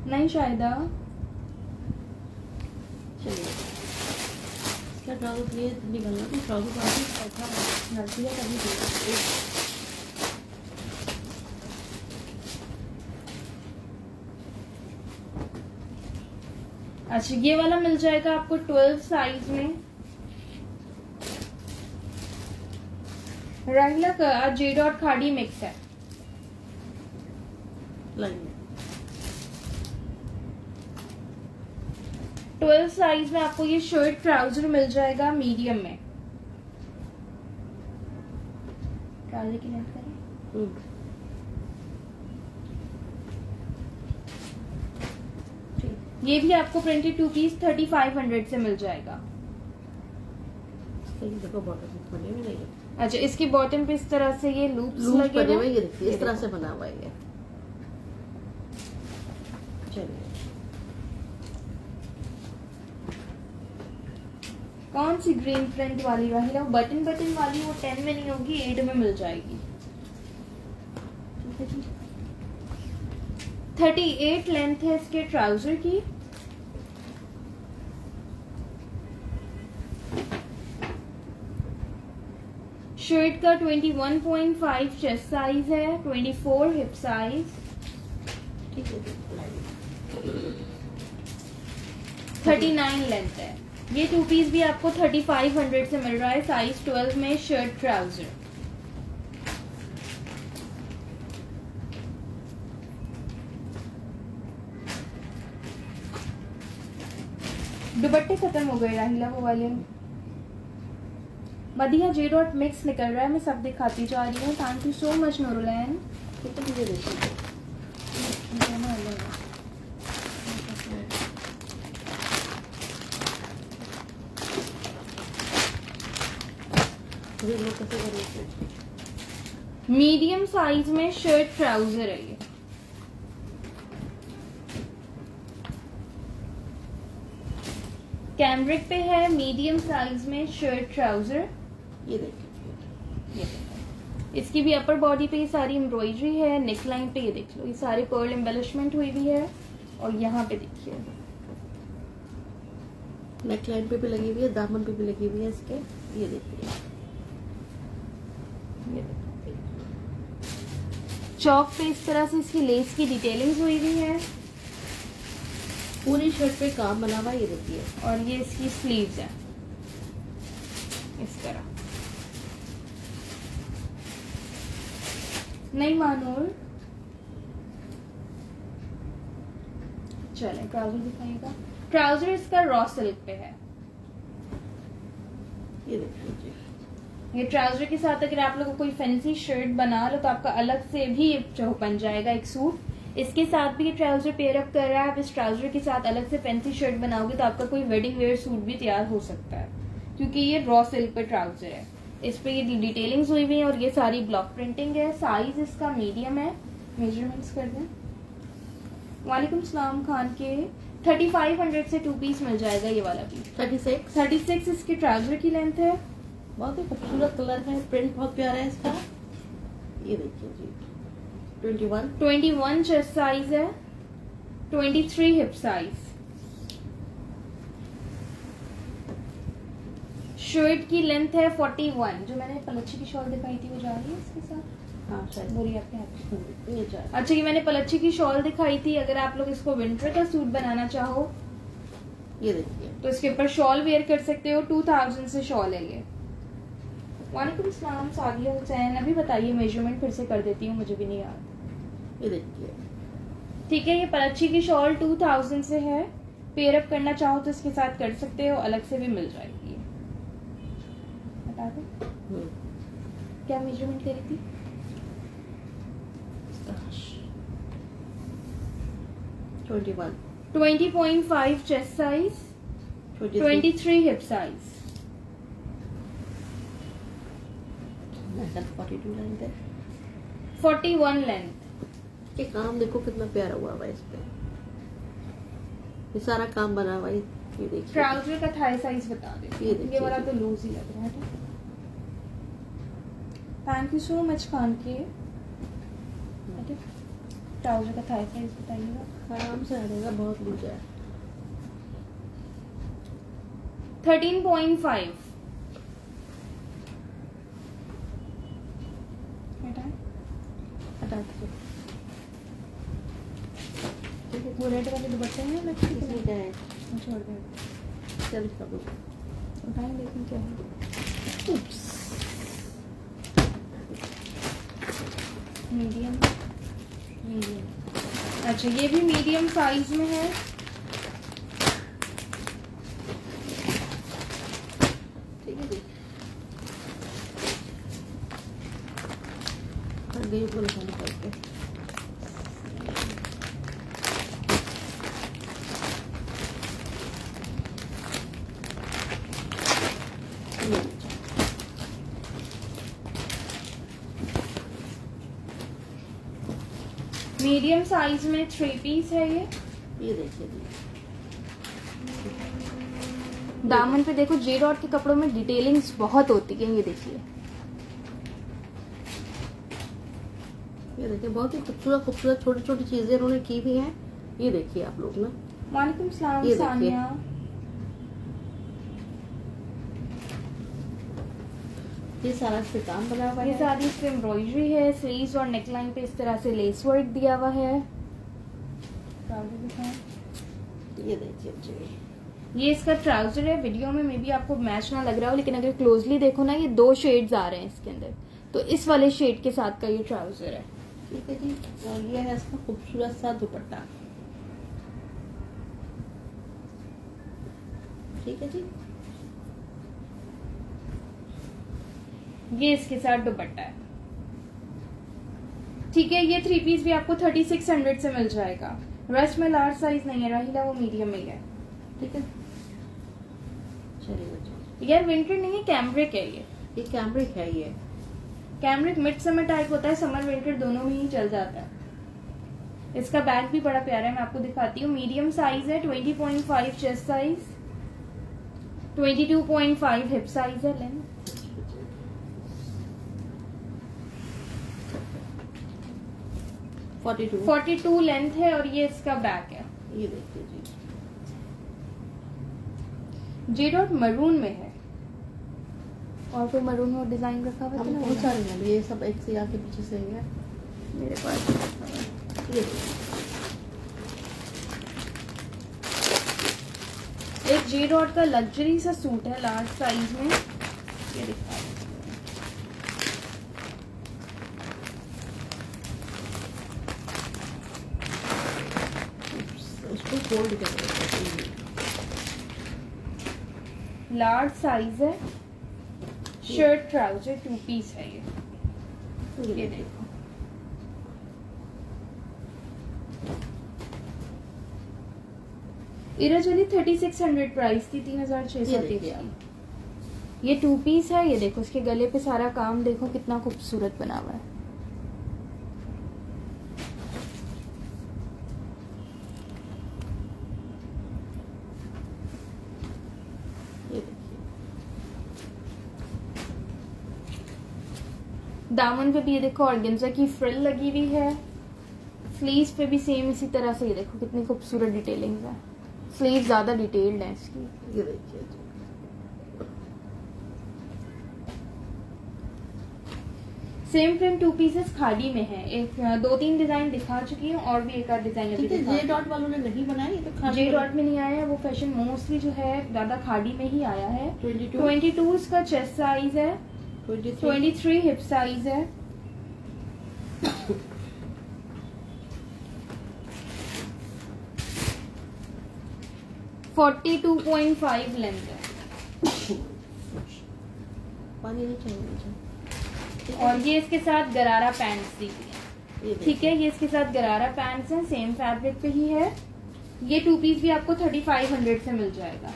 नहीं शायदा चलिए इसका ट्राउजर ये निकलना तो ट्राउजर काफी अच्छा नजदी है कभी अच्छा ये वाला मिल जाएगा आपको 12 साइज में। राहिला का जे डॉट खाड़ी मिक्स है। लाइन 12 साइज में आपको ये शर्ट ट्राउजर मिल जाएगा मीडियम में। ट्राउजर की लेंथ करें। ये भी आपको प्रिंटेड 2 पीस 3500 से मिल जाएगा। देखो बॉटम बने हुए नहीं है। अच्छा इसकी बॉटम पे इस तरह से ये लूप्स लगे बने हुए, ये देखिए इस तरह से बना हुआ है। चलिए कौन सी ग्रीन प्रिंट वाली राहिला? बटन बटन वाली वो 10 में नहीं होगी, 8 में मिल जाएगी। 38 लेंथ है इसके ट्राउजर की। शर्ट का 21.5 चेस्ट साइज है, 24 हिप साइज, ठीक है। 39 लेंथ है। ये 2 पीस भी आपको 3500 से मिल रहा है, साइज 12 में शर्ट ट्राउजर। दुपट्टे खत्म हो गए राहिला वो वाले। मदिया जे डॉट मिक्स निकल रहा है, मैं सब दिखाती जा रही हूँ। Thank you so much Nurulain. Medium size में शर्ट ट्राउजर है ये। कैमरिक पे है, मीडियम साइज में शर्ट ट्राउजर। ये देखिए इसकी भी अपर बॉडी पे ये सारी एम्ब्रॉयडरी है। नेक लाइन पे ये देख लो, ये सारे पर्ल एम्बेलिशमेंट हुई हुई है। और यहाँ पे देखिए नेक लाइन पे भी लगी हुई है, दामन पे भी लगी हुई है इसके। ये देखिए चौक पे इस तरह से इसकी लेस की डिटेलिंग हुई हुई है। पूरी शर्ट पे काम बना हुआ, ये देखिए। और ये इसकी स्लीव्स है इस तरह। नहीं मानूर चले ट्राउजर दिखाएगा। ट्राउजर इसका रॉ सिल्क पे है। ये देखिए ये ट्राउजर के साथ अगर आप लोगों को कोई फैंसी शर्ट बना लो तो आपका अलग से भी जो बन जाएगा एक सूट। इसके साथ भी ये ट्राउजर पेयर अप कर रहा है। आप इस ट्राउजर के साथ अलग से फैंसी शर्ट बनाओगे तो आपका कोई वेडिंग वेयर सूट भी तैयार हो सकता है, क्योंकि ये रॉ सिल्क पे ट्राउजर है। इस पे ये डिटेलिंग्स हुई हुई है और ये सारी ब्लॉक प्रिंटिंग है। साइज इसका मीडियम है। मेजरमेंट्स कर दें। वालेकुम सलाम खान के। 3500 से 2 पीस मिल जाएगा ये वाला भी। 36 इसकी ट्राउजर की लेंथ है। बहुत ही खूबसूरत कलर है, प्रिंट बहुत प्यारा है इसका। ये देखिए जी 21 चेस्ट साइज है, 23 हिप साइज। शर्ट की लेंथ है 41। जो मैंने पलच्छी की शॉल दिखाई थी वो जा रही है इसके साथ। हाँ शायद बोरिए आपके हाथ। ये जा अच्छा ये मैंने पलच्छी की शॉल दिखाई थी। अगर आप लोग इसको विंटर का सूट बनाना चाहो ये देखिए तो इसके ऊपर शॉल वेयर कर सकते हो। 2000 से शॉल है ये। वालेकुम सलाम सादिया हुसैन। अभी बताइए, मेजरमेंट फिर से कर देती हूँ, मुझे भी नहीं याद। ये देखिए ठीक है। ये पलच्छी की शॉल 2000 से है। पेयर अप करना चाहो तो इसके साथ कर सकते हो, अलग से भी मिल जाएगी। बता दो क्या मेजरमेंट करी थी? 20.5 chest size, 23 hip size, 42 length है, 41 लेंथ। ये काम देखो कितना प्यारा हुआ है इस पे। ये सारा काम बना हुआ है, ये देखिए। ट्राउजर का थाई साइज बता दे, ये वाला तो लूज ही लग रहा है। Thank you so much Khan के। ट्राउजर का थाई साइज बताइएगा। आराम से रहेगा, बहुत लूज है। 13.5 हटा दीजिए। वो रेड वाले दुपट्टे हैं ना, इसमें क्या है? छोड़ दे, चल इसका कुछ उठाएं देखें क्या है। Medium, medium. अच्छा ये भी मीडियम साइज में है। ठीक है जी। गई को निकाल करके मीडियम साइज में 3 पीस है ये देखिए। दामन पे देखो जे डॉट के कपड़ों में डिटेलिंग्स बहुत होती है। ये देखिए, ये देखिए बहुत ही खूबसूरत खूबसूरत छोटी छोटी चीजें उन्होंने की भी हैं। ये देखिए आप लोग ना। वालेकुम सलाम ये सानिया। ये सारा इस पे काम बना हुआ ये है। सारी इस पे एम्ब्रॉयडरी है। स्लीव्स और नेकलाइन पे इस तरह से लेस वर्क दिया हुआ है। ये देखिए जी, ये इसका ट्राउजर है। वीडियो में मे बी आपको मैच ना लग रहा हो, लेकिन अगर क्लोजली देखो ना, ये 2 शेड्स आ रहे हैं इसके अंदर। तो इस वाले शेड के साथ का ये ट्राउजर है। ठीक है जी। और ये है इसका खूबसूरत सा दुपट्टा। ठीक है जी। ये इसके साथ दुपट्टा है। ठीक है, ये 3 पीस भी आपको 3600 से मिल जाएगा। रश में लार्ज साइज नहीं है राहिला, वो मीडियम में ही है। ठीक है, चलिए बच्चों। यार विंटर नहीं है, कैमरिक है ये कैमरिक है। ये कैमरिक मिड समर टाइप होता है, समर विंटर दोनों में ही चल जाता है। इसका बैग भी बड़ा प्यारा है, मैं आपको दिखाती हूँ। मीडियम साइज है, 20.5 चेस्ट साइज, 22.5 हिप साइज है। लेंथ 42 लेंथ है और ये इसका बैक है। ये देखिए जी, जे डॉट मरून में है। और कोई मरून और डिजाइन रखा हुआ है? बहुत सारे हैं, ये सब एक से आके पीछे से है मेरे पास। ये एक जे डॉट का लग्जरी सा सूट है लार्ज साइज में। ये दिखा उसको फोल्ड कर लार्ज साइज है। शर्ट ट्राउजर 2 पीस है ये देखो। इराजली 3600 प्राइस थी, 3600 थी। ये 2 पीस है। ये देखो इसके गले पे सारा काम देखो कितना खूबसूरत बना हुआ है। दामन पे भी ये देखो ऑर्गेन्जा की फ्रिल लगी हुई है। स्लीव्स पे भी सेम इसी तरह से। ये देखो कितनी खूबसूरत डिटेलिंग है। स्लीव ज्यादा डिटेल्ड है इसकी। ये देखिए सेम प्रिंट 2 पीसेस खादी में है। एक 2-3 डिजाइन दिखा चुकी हूँ और भी एक आध डिजाइन अभी जे डॉट वालों ने नहीं बनाया। ये तो जे डॉट में नहीं आया है, वो फैशन मोस्टली जो है ज्यादा खादी में ही आया है। 22 इसका चेस्ट साइज है, 23 हिप साइज है। फोर्टी 2.5 लेंथ है। पानी नहीं चाहिए। और ये इसके साथ गरारा पैंट्स दी हुई है। ठीक है, ये इसके साथ गरारा पैंट्स हैं, सेम फैब्रिक पे ही है। ये 2 पीस भी आपको 3500 से मिल जाएगा।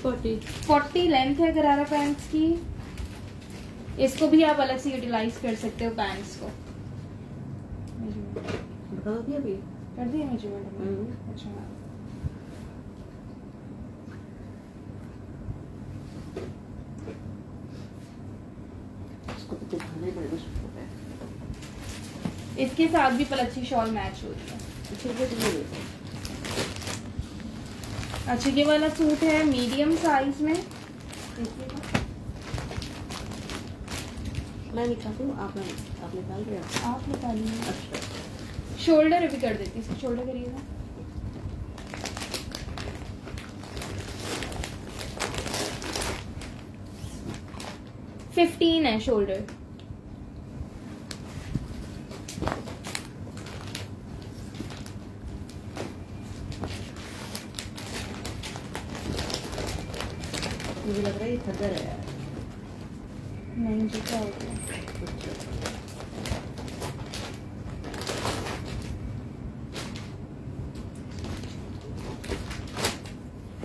40 लेंथ है गरारा पैंट्स की। इसको भी आप अलग से यूटिलाइज कर सकते हो पैंट्स को। बता दिया भी। कर दिया मेजरमेंट में? अच्छा इसको तो दिखाना ही पड़ेगा सबको पे। इसके साथ भी पलच्छी शॉल मैच हो रही है। अच्छा ये वाला सूट है मीडियम साइज में, देखिएगा। मैं निकालूं आप निकाल रहे हैं? आप निकालिए। अच्छा शोल्डर अभी कर देती, इसकी शोल्डर करिएगा। $15 है शोल्डर। मुझे लग रहा है ये खद्दर है यार। नहीं जी क्या हो गया?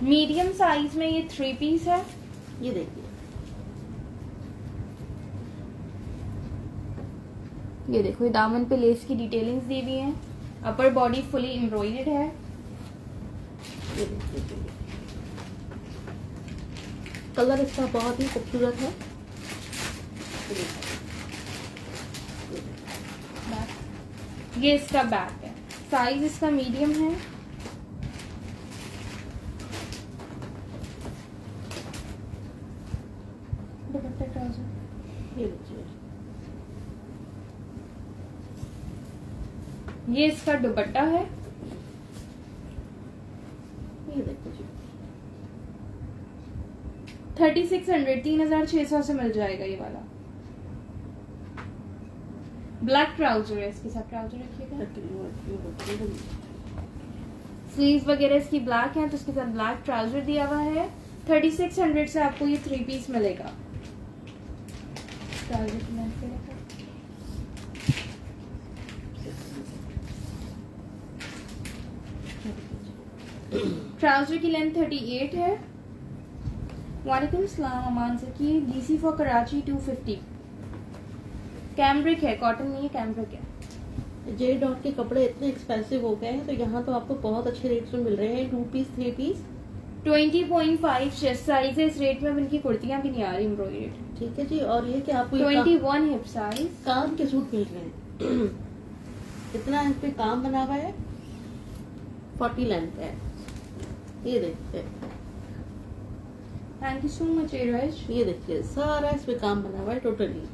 मीडियम साइज में ये 3 पीस है। ये देखिए, ये देखो ये दामन पे लेस की डिटेलिंग्स दी हुई हैं। अपर बॉडी फुली एम्ब्रॉयडर्ड है। ये देखिए कलर इसका बहुत ही खूबसूरत है। ये इसका बैक है, साइज इसका मीडियम है। दुपट्टा ट्राउजर, ये देखिए, ये इसका दुपट्टा है। ये देखो जी 3600 3600 से मिल जाएगा ये वाला। ब्लैक ट्राउजर है इसके साथ, ट्राउजर रखिएगा। स्लीव्स वगैरह इसकी ब्लैक है तो इसके साथ ब्लैक ट्राउजर दिया हुआ है। 3600 से आपको ये 3 पीस मिलेगा। ट्राउजर की लेंथ पे रखो। ट्राउजर की लेंथ 38 है। वालेकुम सलाम अमान से की डीसी फॉर कराची 250। कैम्ब्रिक है, कॉटन नहीं है, कैम्ब्रिक है। जे डॉट के कपड़े इतने एक्सपेंसिव हो गए हैं तो यहाँ तो आपको बहुत अच्छे रेट्स में मिल रहे हैं। 2 पीस 3 पीस 20.5 चेस्ट साइज है। इस रेट में अब इनकी कुर्तियां भी नहीं आ रही एम्ब्रॉयडर्ड। ठीक है जी। और ये कि आपको 21 हिप साइज काम के सूट मिल रहे हैं। इतना इस पे काम बना हुआ है। 40 लेंथ है। ये देखिए, थैंक यू सो मच एरज। ये देखिए सारा इस पे काम बना हुआ है टोटली।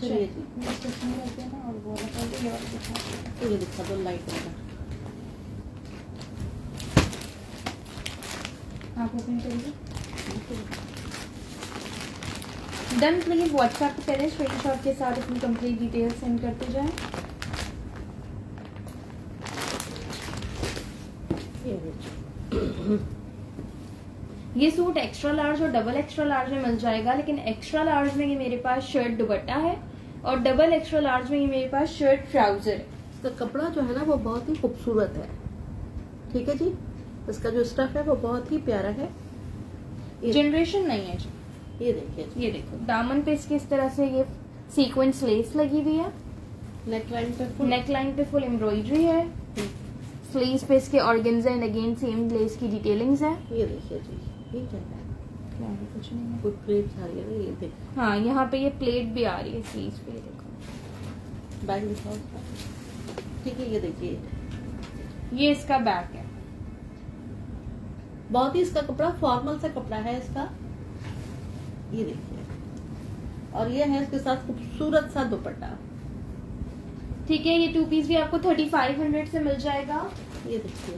चलिए जी, और वो ये दिखा दो लाइट वाला। आप ओपन करिए। डन, प्लीज व्हाट्सएप पे करें, स्क्रीनशॉट के साथ अपनी कंप्लीट डिटेल सेंड करते जाएं। ये सूट एक्स्ट्रा लार्ज और डबल एक्स्ट्रा लार्ज में मिल जाएगा, लेकिन एक्स्ट्रा लार्ज में ये मेरे पास शर्ट दुपट्टा है और डबल एक्स्ट्रा लार्ज में ये मेरे पास शर्ट ट्राउजर है। इसका कपड़ा जो है ना वो बहुत ही खूबसूरत है। ठीक है जी, इसका जो स्टफ है वो बहुत ही प्यारा है। जनरेशन नहीं है जी। ये देखिए, ये देखो दामन पे इसके इस तरह से ये सीक्वेंस लेस लगी हुई है। नेकलाइन पे फुल एम्ब्रॉयडरी है। स्लीव्स पे इसके organza and again same less की डिटेलिंग्स है। ये देखिए जी, ये क्या है? क्या है? कुछ नहीं है। कुछ प्लेट्स आ रही है ना, ये देखिए। हाँ यहाँ पे ये प्लेट भी आ रही है स्लीव्स पे, देखो। बैग दिखाओ उसका। ठीक है, ये देखिए, ये इसका बैक है। बहुत ही इसका कपड़ा फॉर्मल सा कपड़ा है इसका। ये देखिए, और ये है इसके साथ खूबसूरत सा दुपट्टा। ठीक है, ये 2 पीस भी आपको 3500 से मिल जाएगा। ये देखिए,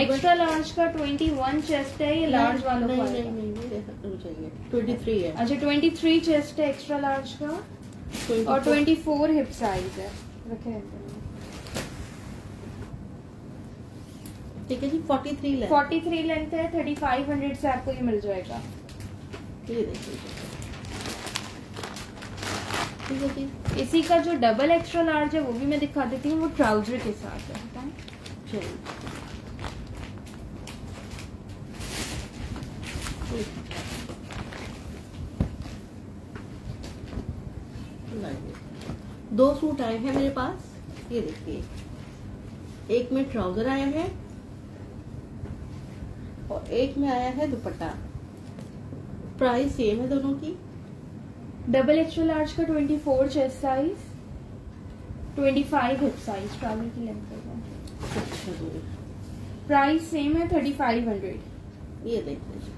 एक्स्ट्रा लार्ज का 21 चेस्ट है। ये लार्ज वालों का नहीं, 23 है। अच्छा 23 चेस्ट है एक्स्ट्रा लार्ज का, और 24 हिप साइज है। रखे ठीक है जी, 43 लेंथ। 43 लेंथ है। 3500 से आपको ये मिल जाएगा। ये देखिए, ठीक है जी। इसी का जो डबल एक्स्ट्रा लार्ज है वो भी मैं दिखा देती हूँ, वो ट्राउजर के साथ है। बताएं चलिए, दो सूट आए हैं मेरे पास, ये देखिए। एक में ट्राउजर आया है और एक में आया है दुपट्टा। प्राइस सेम है दोनों की। डबल एक्स्ट्रा लार्ज का 24 chest size, 25 hip size, trouser की लेंथ है। अच्छा जी, प्राइस सेम है 3500। ये देख लीजिए।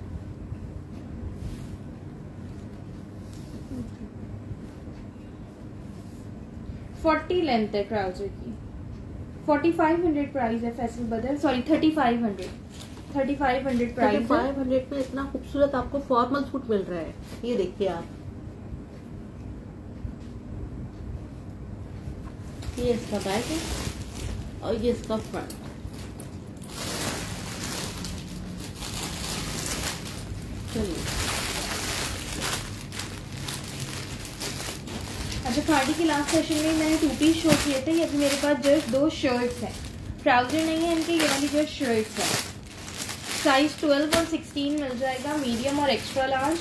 फोर्टी लेंथ है ट्राउजर की, 4500 प्राइस है। फैसल बदल, सॉरी 3500 प्राइस है। 500 में इतना खूबसूरत आपको फॉर्मल सूट मिल रहा है। ये देखिए आप, ये इसका बैक है और ये इसका फ्रंट। चलिए, अच्छा, खाड़ी के लास्ट सेशन में मैंने 2 पीस शो किए थे। अभी मेरे पास जस्ट 2 शर्ट्स हैं, ट्राउजर नहीं है इनके, ये वाली जस्ट शर्ट्स है। साइज 12 और 16 मिल जाएगा, मीडियम और एक्स्ट्रा लार्ज।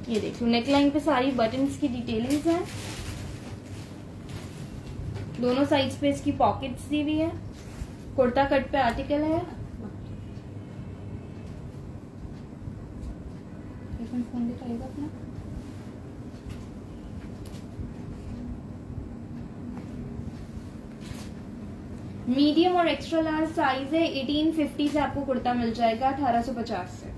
ये देखो, नेकलाइन पे सारी बटन्स की डिटेलिंग्स हैं। दोनों साइड्स पे इसकी पॉकेट्स दी हुई है। कुर्ता कट पे आर्टिकल है। फोन दिखाएगा अपना। मीडियम और एक्स्ट्रा लार्ज साइज है। 1850 से आपको कुर्ता मिल जाएगा, 1850 से।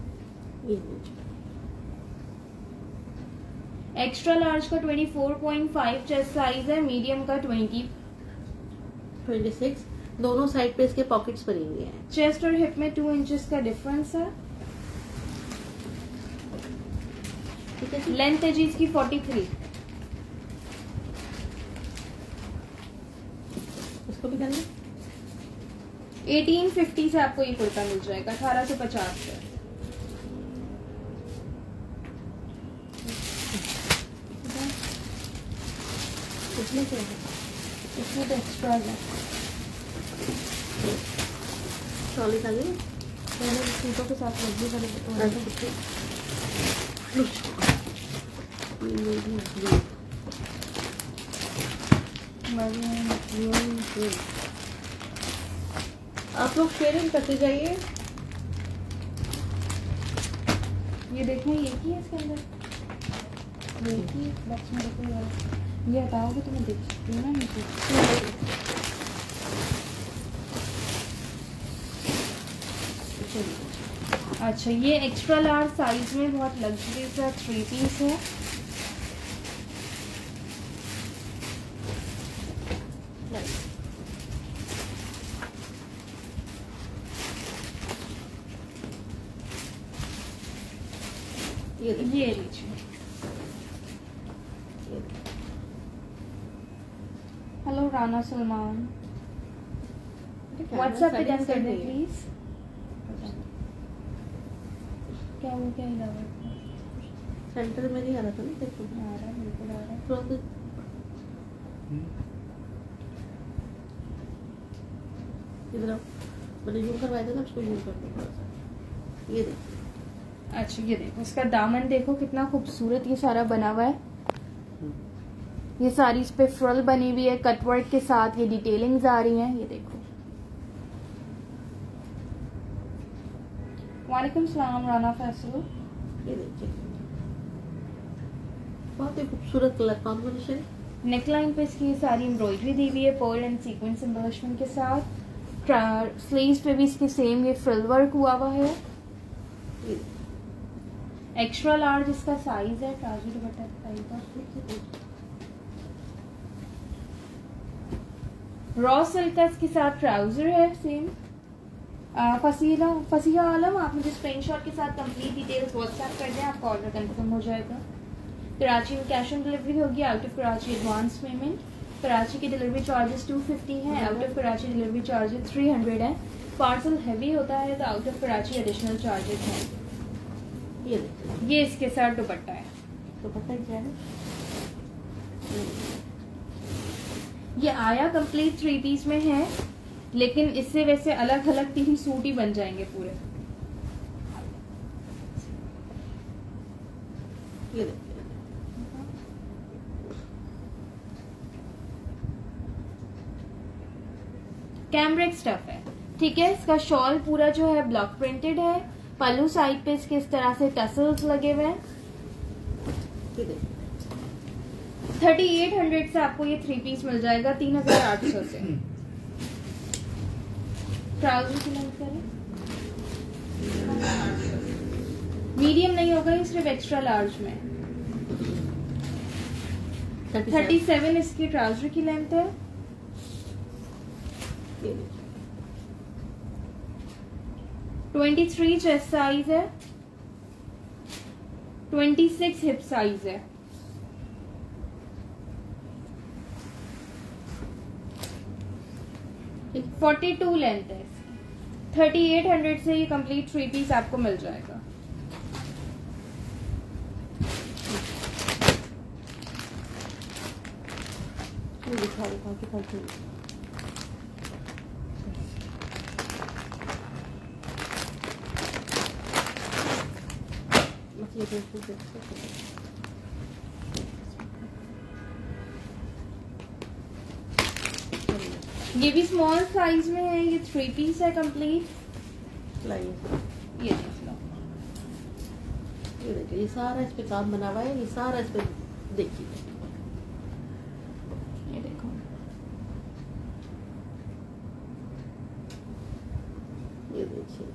एक्स्ट्रा लार्ज का 24.5 चेस्ट साइज है, मीडियम का 26। दोनों साइड पे इसके पॉकेट्स बने हुए हैं। चेस्ट और हिप में 2 इंचेस का डिफरेंस है। लेंथ है जी इसकी 43। इसको भी करना। 1850 से आपको ये कुर्ता मिल जाएगा, 1850 से। इसमें क्या है? इसमें तो एक्स्ट्रा है। ट्रॉली का लिए मैंने सूटों के साथ लग भी कर आप लोग शेयरिंग करते जाइए। ये देखना, ये की है इसके अंदर, ये की बॉक्स में देखो यार। ये हटाओगे तो मैं देख सकती हूँ ना नीचे। अच्छा, ये एक्स्ट्रा लार्ज साइज में बहुत लग्जरी सा 3 पीस है। ये लीजिए। हेलो राना सलमान, व्हाट्सएप पे डन कर दें प्लीज। क्या वो क्या हिला हुआ है? सेंटर में नहीं आ रहा था ना, देखो आ रहा है, बिल्कुल आ रहा है। थोड़ा सा इधर आओ। मैंने यूं करवाया था ना, उसको यूं कर दो थोड़ा सा। ये देखो। अच्छा, ये देखो इसका दामन देखो कितना खूबसूरत ये सारा बना हुआ है। ये सारी इस पे फ्रल बनी हुई है, कटवर्क के साथ ये डिटेलिंग्स आ रही हैं। ये देखो। वालेकुम सलाम राना फैसल। ये देखिए, बहुत ही खूबसूरत कलर कॉम्बिनेशन। नेकलाइन पे इसकी सारी एम्ब्रॉयडरी दी हुई है, पर्ल एंड सीक्वेंस एम्बलिशमेंट के साथ। स्लीव्स पे भी इसके सेम ये फ्रिल वर्क हुआ हुआ है। एक्स्ट्रा लार्ज इसका साइज है। ट्राउजर दुपट्टा दिखाइएगा। रॉ सिल्क का इसके साथ ट्राउजर है सेम। फसीहा आलम, आप मुझे स्क्रीनशॉट के साथ कंप्लीट डिटेल्स व्हाट्सएप कर दें, आपका ऑर्डर कंफर्म हो जाएगा। कराची में कैश ऑन डिलीवरी होगी, out of Karachi advance payment. Karachi के डिलीवरी चार्जेस 250 हैं, out of Karachi delivery charges 300 है। पार्सल हैवी होता है तो out of Karachi additional charges हैं। ये देखिए, ये इसके साथ दुपट्टा है। दुपट्टा क्या है? ये आया कंप्लीट 3 पीस में है, लेकिन इससे वैसे अलग अलग 3 सूट ही बन जाएंगे पूरे। ये देखिए, कैमरिक स्टफ है, ठीक है। इसका शॉल पूरा जो है ब्लॉक प्रिंटेड है। पल्लू साइड पे इसके इस तरह से टसल्स लगे हुए हैं। ये देखिए, 3800 से आपको ये 3 पीस मिल जाएगा 3800 से। ट्राउजर की लेंथ करें, मीडियम नहीं होगा, ये सिर्फ एक्स्ट्रा लार्ज में। 37 इसकी ट्राउजर की लेंथ है। ये देखिए, 23 चेस्ट साइज है, 26 हिप साइज है। ठीक। 42 लेंथ है इसकी। 3800 से ये कंप्लीट 3 पीस आपको मिल जाएगा। ये दिखा के पढ़ती हूँ। ये देखिए, ये भी स्मॉल साइज में है, ये 3 पीस है कंप्लीट। लाइए, ये देख लो, ये देखिए, ये सारा इस पे काम बना हुआ है। ये सारा इस पे देखिए, ये देखो, ये देखिए,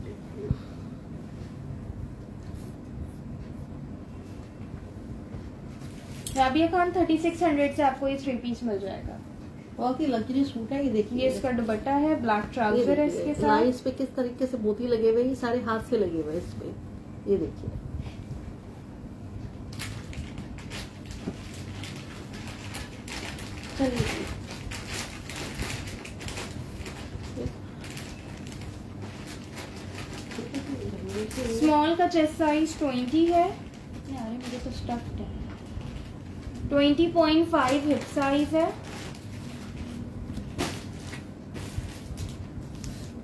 राबिया खान 3600 से आपको ये 3 पीस मिल जाएगा। बहुत ही लग्जरी सूट है। ये देखिए, ये इसका दुपट्टा है, ब्लैक ट्राउजर है इसके साथ। लाइंस पे किस तरीके से मोती लगे हुए हैं, ये सारे हाथ से लगे हुए हैं इस पे। ये देखिए, चलिए, स्मॉल का चेस्ट साइज 20 है। यार मुझे तो स्टफ्ड है। 20.5 हिप साइज है।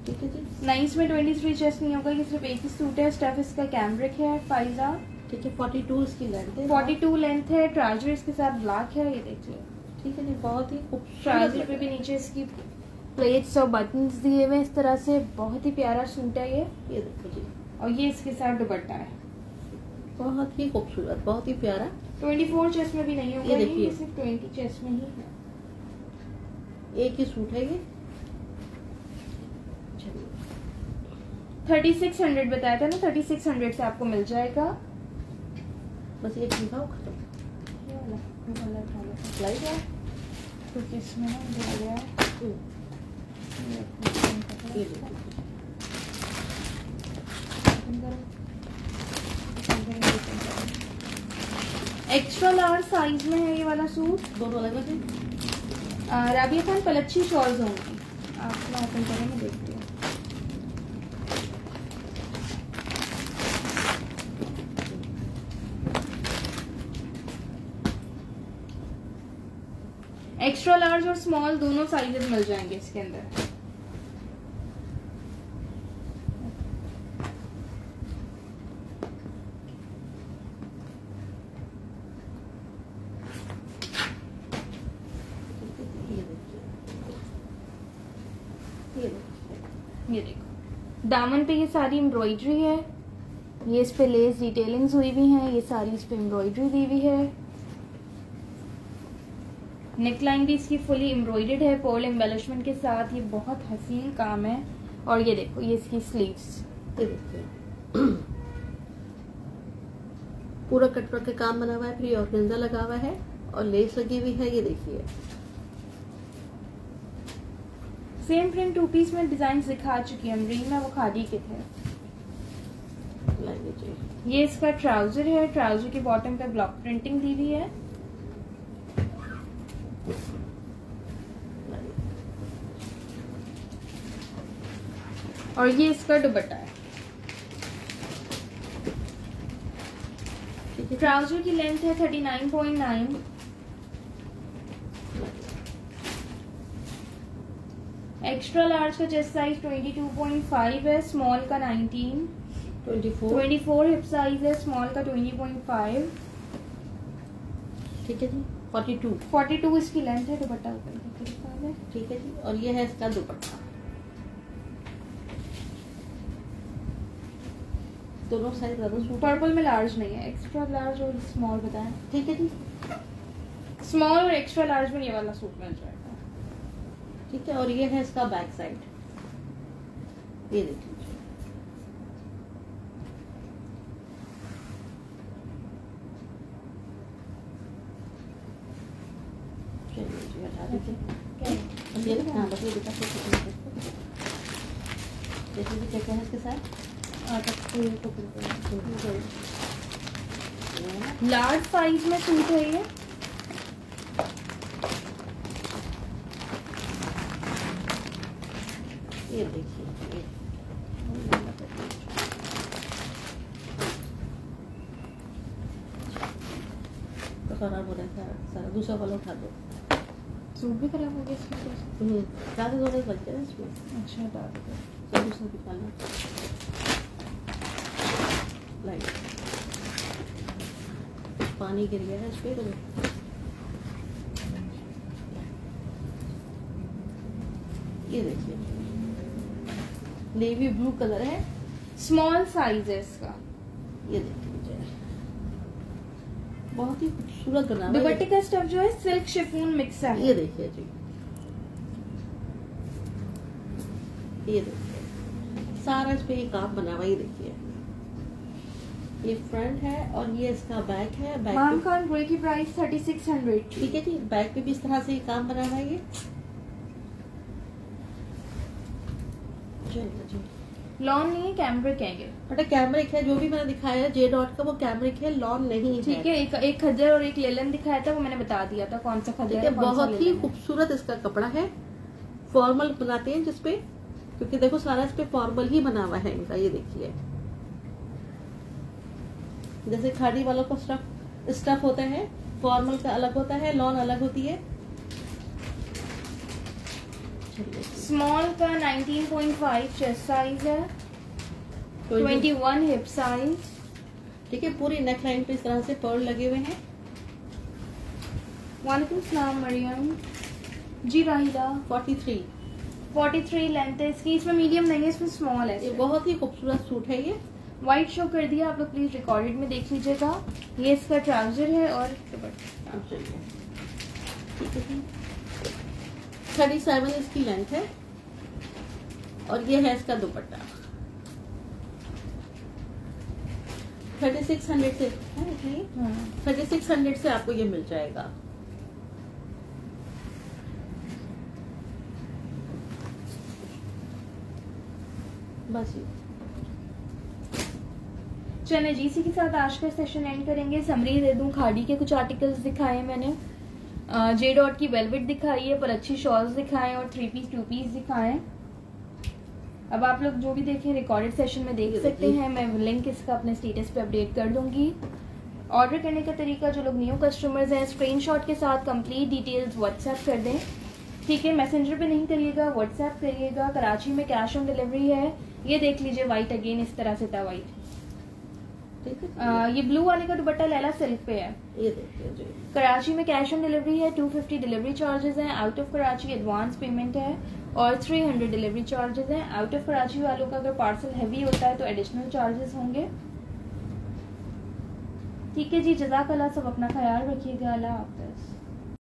ठीक है जी। नाइस में 23 चेस्ट नहीं होगा, ये सिर्फ एक ही सूट है। स्टफ इसका कैमरिक है, फाइजा। ठीक है, 42 इसकी लेंथ है। 42 लेंथ है। ट्राउजर इसके साथ ब्लैक है, ये देखिए। ठीक है जी, बहुत ही खूबसूरत। ट्राउजर पे भी नीचे इसकी प्लेट्स और बटन्स दिए हुए इस तरह से। बहुत ही प्यारा सूट है ये। देखो जी, और ये इसके साथ दुपट्टा है, बहुत ही खूबसूरत, बहुत ही प्यारा। 24 चेस्ट में भी नहीं होगा, ये देखिए, ये सिर्फ 20 चेस्ट में ही है। एक ही सूट है ये। 3600 बताया था ना, 3600 से आपको मिल जाएगा। बस एक दिखाओ, खत्म। ये वाला उठाना था। सिलाई का क्योंकि इसमें ना दिया गया है। ये देखो, एक्स्ट्रा लार्ज साइज में है ये वाला सूट। दोनों अलग अलग है। राबिया खान पलच्छी शॉल्स होंगी, आप ना ओपन करें, मैं देखती हूँ। एक्स्ट्रा लार्ज और स्मॉल दोनों साइजेस मिल जाएंगे इसके अंदर। ये देखो, दामन पे ये सारी एम्ब्रॉयडरी है। ये इस पे लेस डिटेलिंग्स हुई हुई हैं। ये सारी इस पे एम्ब्रॉयडरी दी हुई है। नेकलाइन भी इसकी फुली एम्ब्रॉयडर्ड है पर्ल एम्बेलिशमेंट के साथ। ये बहुत हसीन काम है। और ये देखो, ये इसकी स्लीव्स। ये देखिए, पूरा कटवर्क का काम बना हुआ है, फिर ऑर्गेन्जा लगा हुआ है और लेस लगी हुई है। ये देखिए, सेम प्रिंट 2 पीस में डिजाइन दिखा चुकी है रीना, वो खादी के थे। ये इसका ट्राउजर है। ट्राउजर के बॉटम पे ब्लॉक प्रिंटिंग दी हुई है। और ये इसका दुपट्टा है। ठीक है। ट्राउजर की लेंथ है 39.9, एक्स्ट्रा लार्ज का चेस्ट साइज 22.5 है, स्मॉल का 19, 24 हिप साइज है, स्मॉल का 20.5, ठीक है जी। 42 इसकी लेंथ है। दुपट्टा ऊपर देखिए लिखा है। ठीक है जी। और ये है इसका दुपट्टा, दोनों साइज ज्यादा सूट। पर्पल में लार्ज नहीं है, एक्स्ट्रा लार्ज और स्मॉल बताएं। ठीक है जी। स्मॉल और एक्स्ट्रा लार्ज में ये वाला सूट मिल जाएगा। ठीक है। और ये है इसका बैक साइड, ये देख लीजिए। चलिए जी, हटा दीजिए। ये ना, हाँ, बस ये दिखा सकते हैं। देखिए जी क्या क्या है इसके साथ। लार्ज साइज में सूट है ये। ये देखिए तो खराब हो रहा है सारा, दूसरा वाला उठा दो। सूट भी खराब हो गया इसमें। ज़्यादा थोड़ा बच गया इसमें। अच्छा डाल दो। सब दूसरा निकालना। लाइट पानी गिर गया है इस पे। ये देखिए नेवी ब्लू कलर है, स्मॉल साइज है इसका। ये देख लीजिए, बहुत ही खूबसूरत बना हुआ है। दुपट्टे का स्टफ जो है सिल्क शिफॉन मिक्स है। ये देखिए जी, ये देखिए सारा इस पे काम बना हुआ। ये देखिए ये फ्रंट है और ये इसका बैक है। बैक मान खान गोल की प्राइस 3600। ठीक है जी। बैक पे भी इस तरह से ये काम बना हुआ है। ये चलिए जी, लॉन नहीं है, कैमरिक है ये। बट कैमरिक है, जो भी मैंने दिखाया है जे डॉट का वो कैमरिक है, लॉन नहीं है। ठीक है। एक खज्जर और एक लेलन दिखाया था, वो मैंने बता दिया था कौन सा खज्जर ठीक है, है। कौन सा बहुत ही लेलन है। खूबसूरत इसका कपड़ा है, फॉर्मल बनाते हैं जिसपे, क्योंकि देखो सारा इस पे फॉर्मल ही बना हुआ है इनका। ये देखिए जैसे खादी वालों का स्टफ होता है, फॉर्मल का अलग होता है, लॉन अलग होती है। स्मॉल का 19.5 चेस्ट साइज है, 21 हिप साइज। ठीक है। पूरी नेक लाइन पे इस तरह से पर्ल लगे हुए हैं। वालेकुम सलाम मरियम जी। राहिला 43 लेंथ है इसकी। इसमें मीडियम नहीं है, इसमें स्मॉल है। ये बहुत ही खूबसूरत सूट है। ये व्हाइट शो कर दिया, आप लोग प्लीज रिकॉर्डेड में देख लीजिएगा। ये इसका ट्राउजर है और दुपट्टा। 37 इसकी लेंथ है और ये है इसका दुपट्टा। 3600 से है, 3600 से आपको ये मिल जाएगा। बस ये चले जी, इसी के साथ आज का सेशन एंड करेंगे। समरी दे दूं, खादी के कुछ आर्टिकल्स दिखाए मैंने, जे डॉट की वेलवेट दिखाई है, पर अच्छी शॉल्स दिखाए और 3 पीस 2 पीस दिखाए। अब आप लोग जो भी देखें रिकॉर्डेड सेशन में देख सकते हैं। मैं लिंक इसका अपने स्टेटस पे अपडेट कर दूंगी। ऑर्डर करने का तरीका, जो लोग न्यू कस्टमर्स हैं स्क्रीनशॉट के साथ कंप्लीट डिटेल्स व्हाट्सएप कर दें। ठीक है, मैसेंजर पे नहीं करिएगा, व्हाट्सएप करिएगा। कराची में कैश ऑन डिलीवरी है। ये देख लीजिए व्हाइट, अगेन इस तरह से था व्हाइट। ये ब्लू वाले का दुपट्टा लैला सिल्क पे है। ये देखिए जी, कराची में कैश ऑन डिलीवरी है, 250 डिलीवरी चार्जेस हैं। Out of Karachi advance payment है और 300 डिलीवरी चार्जेस हैं। आउट ऑफ कराची वालों का अगर पार्सल हैवी होता है तो एडिशनल चार्जेस होंगे। ठीक है जी, जज़ाकल्लाह। सब अपना ख्याल रखिएगा। अल्लाह हाफ़िज़।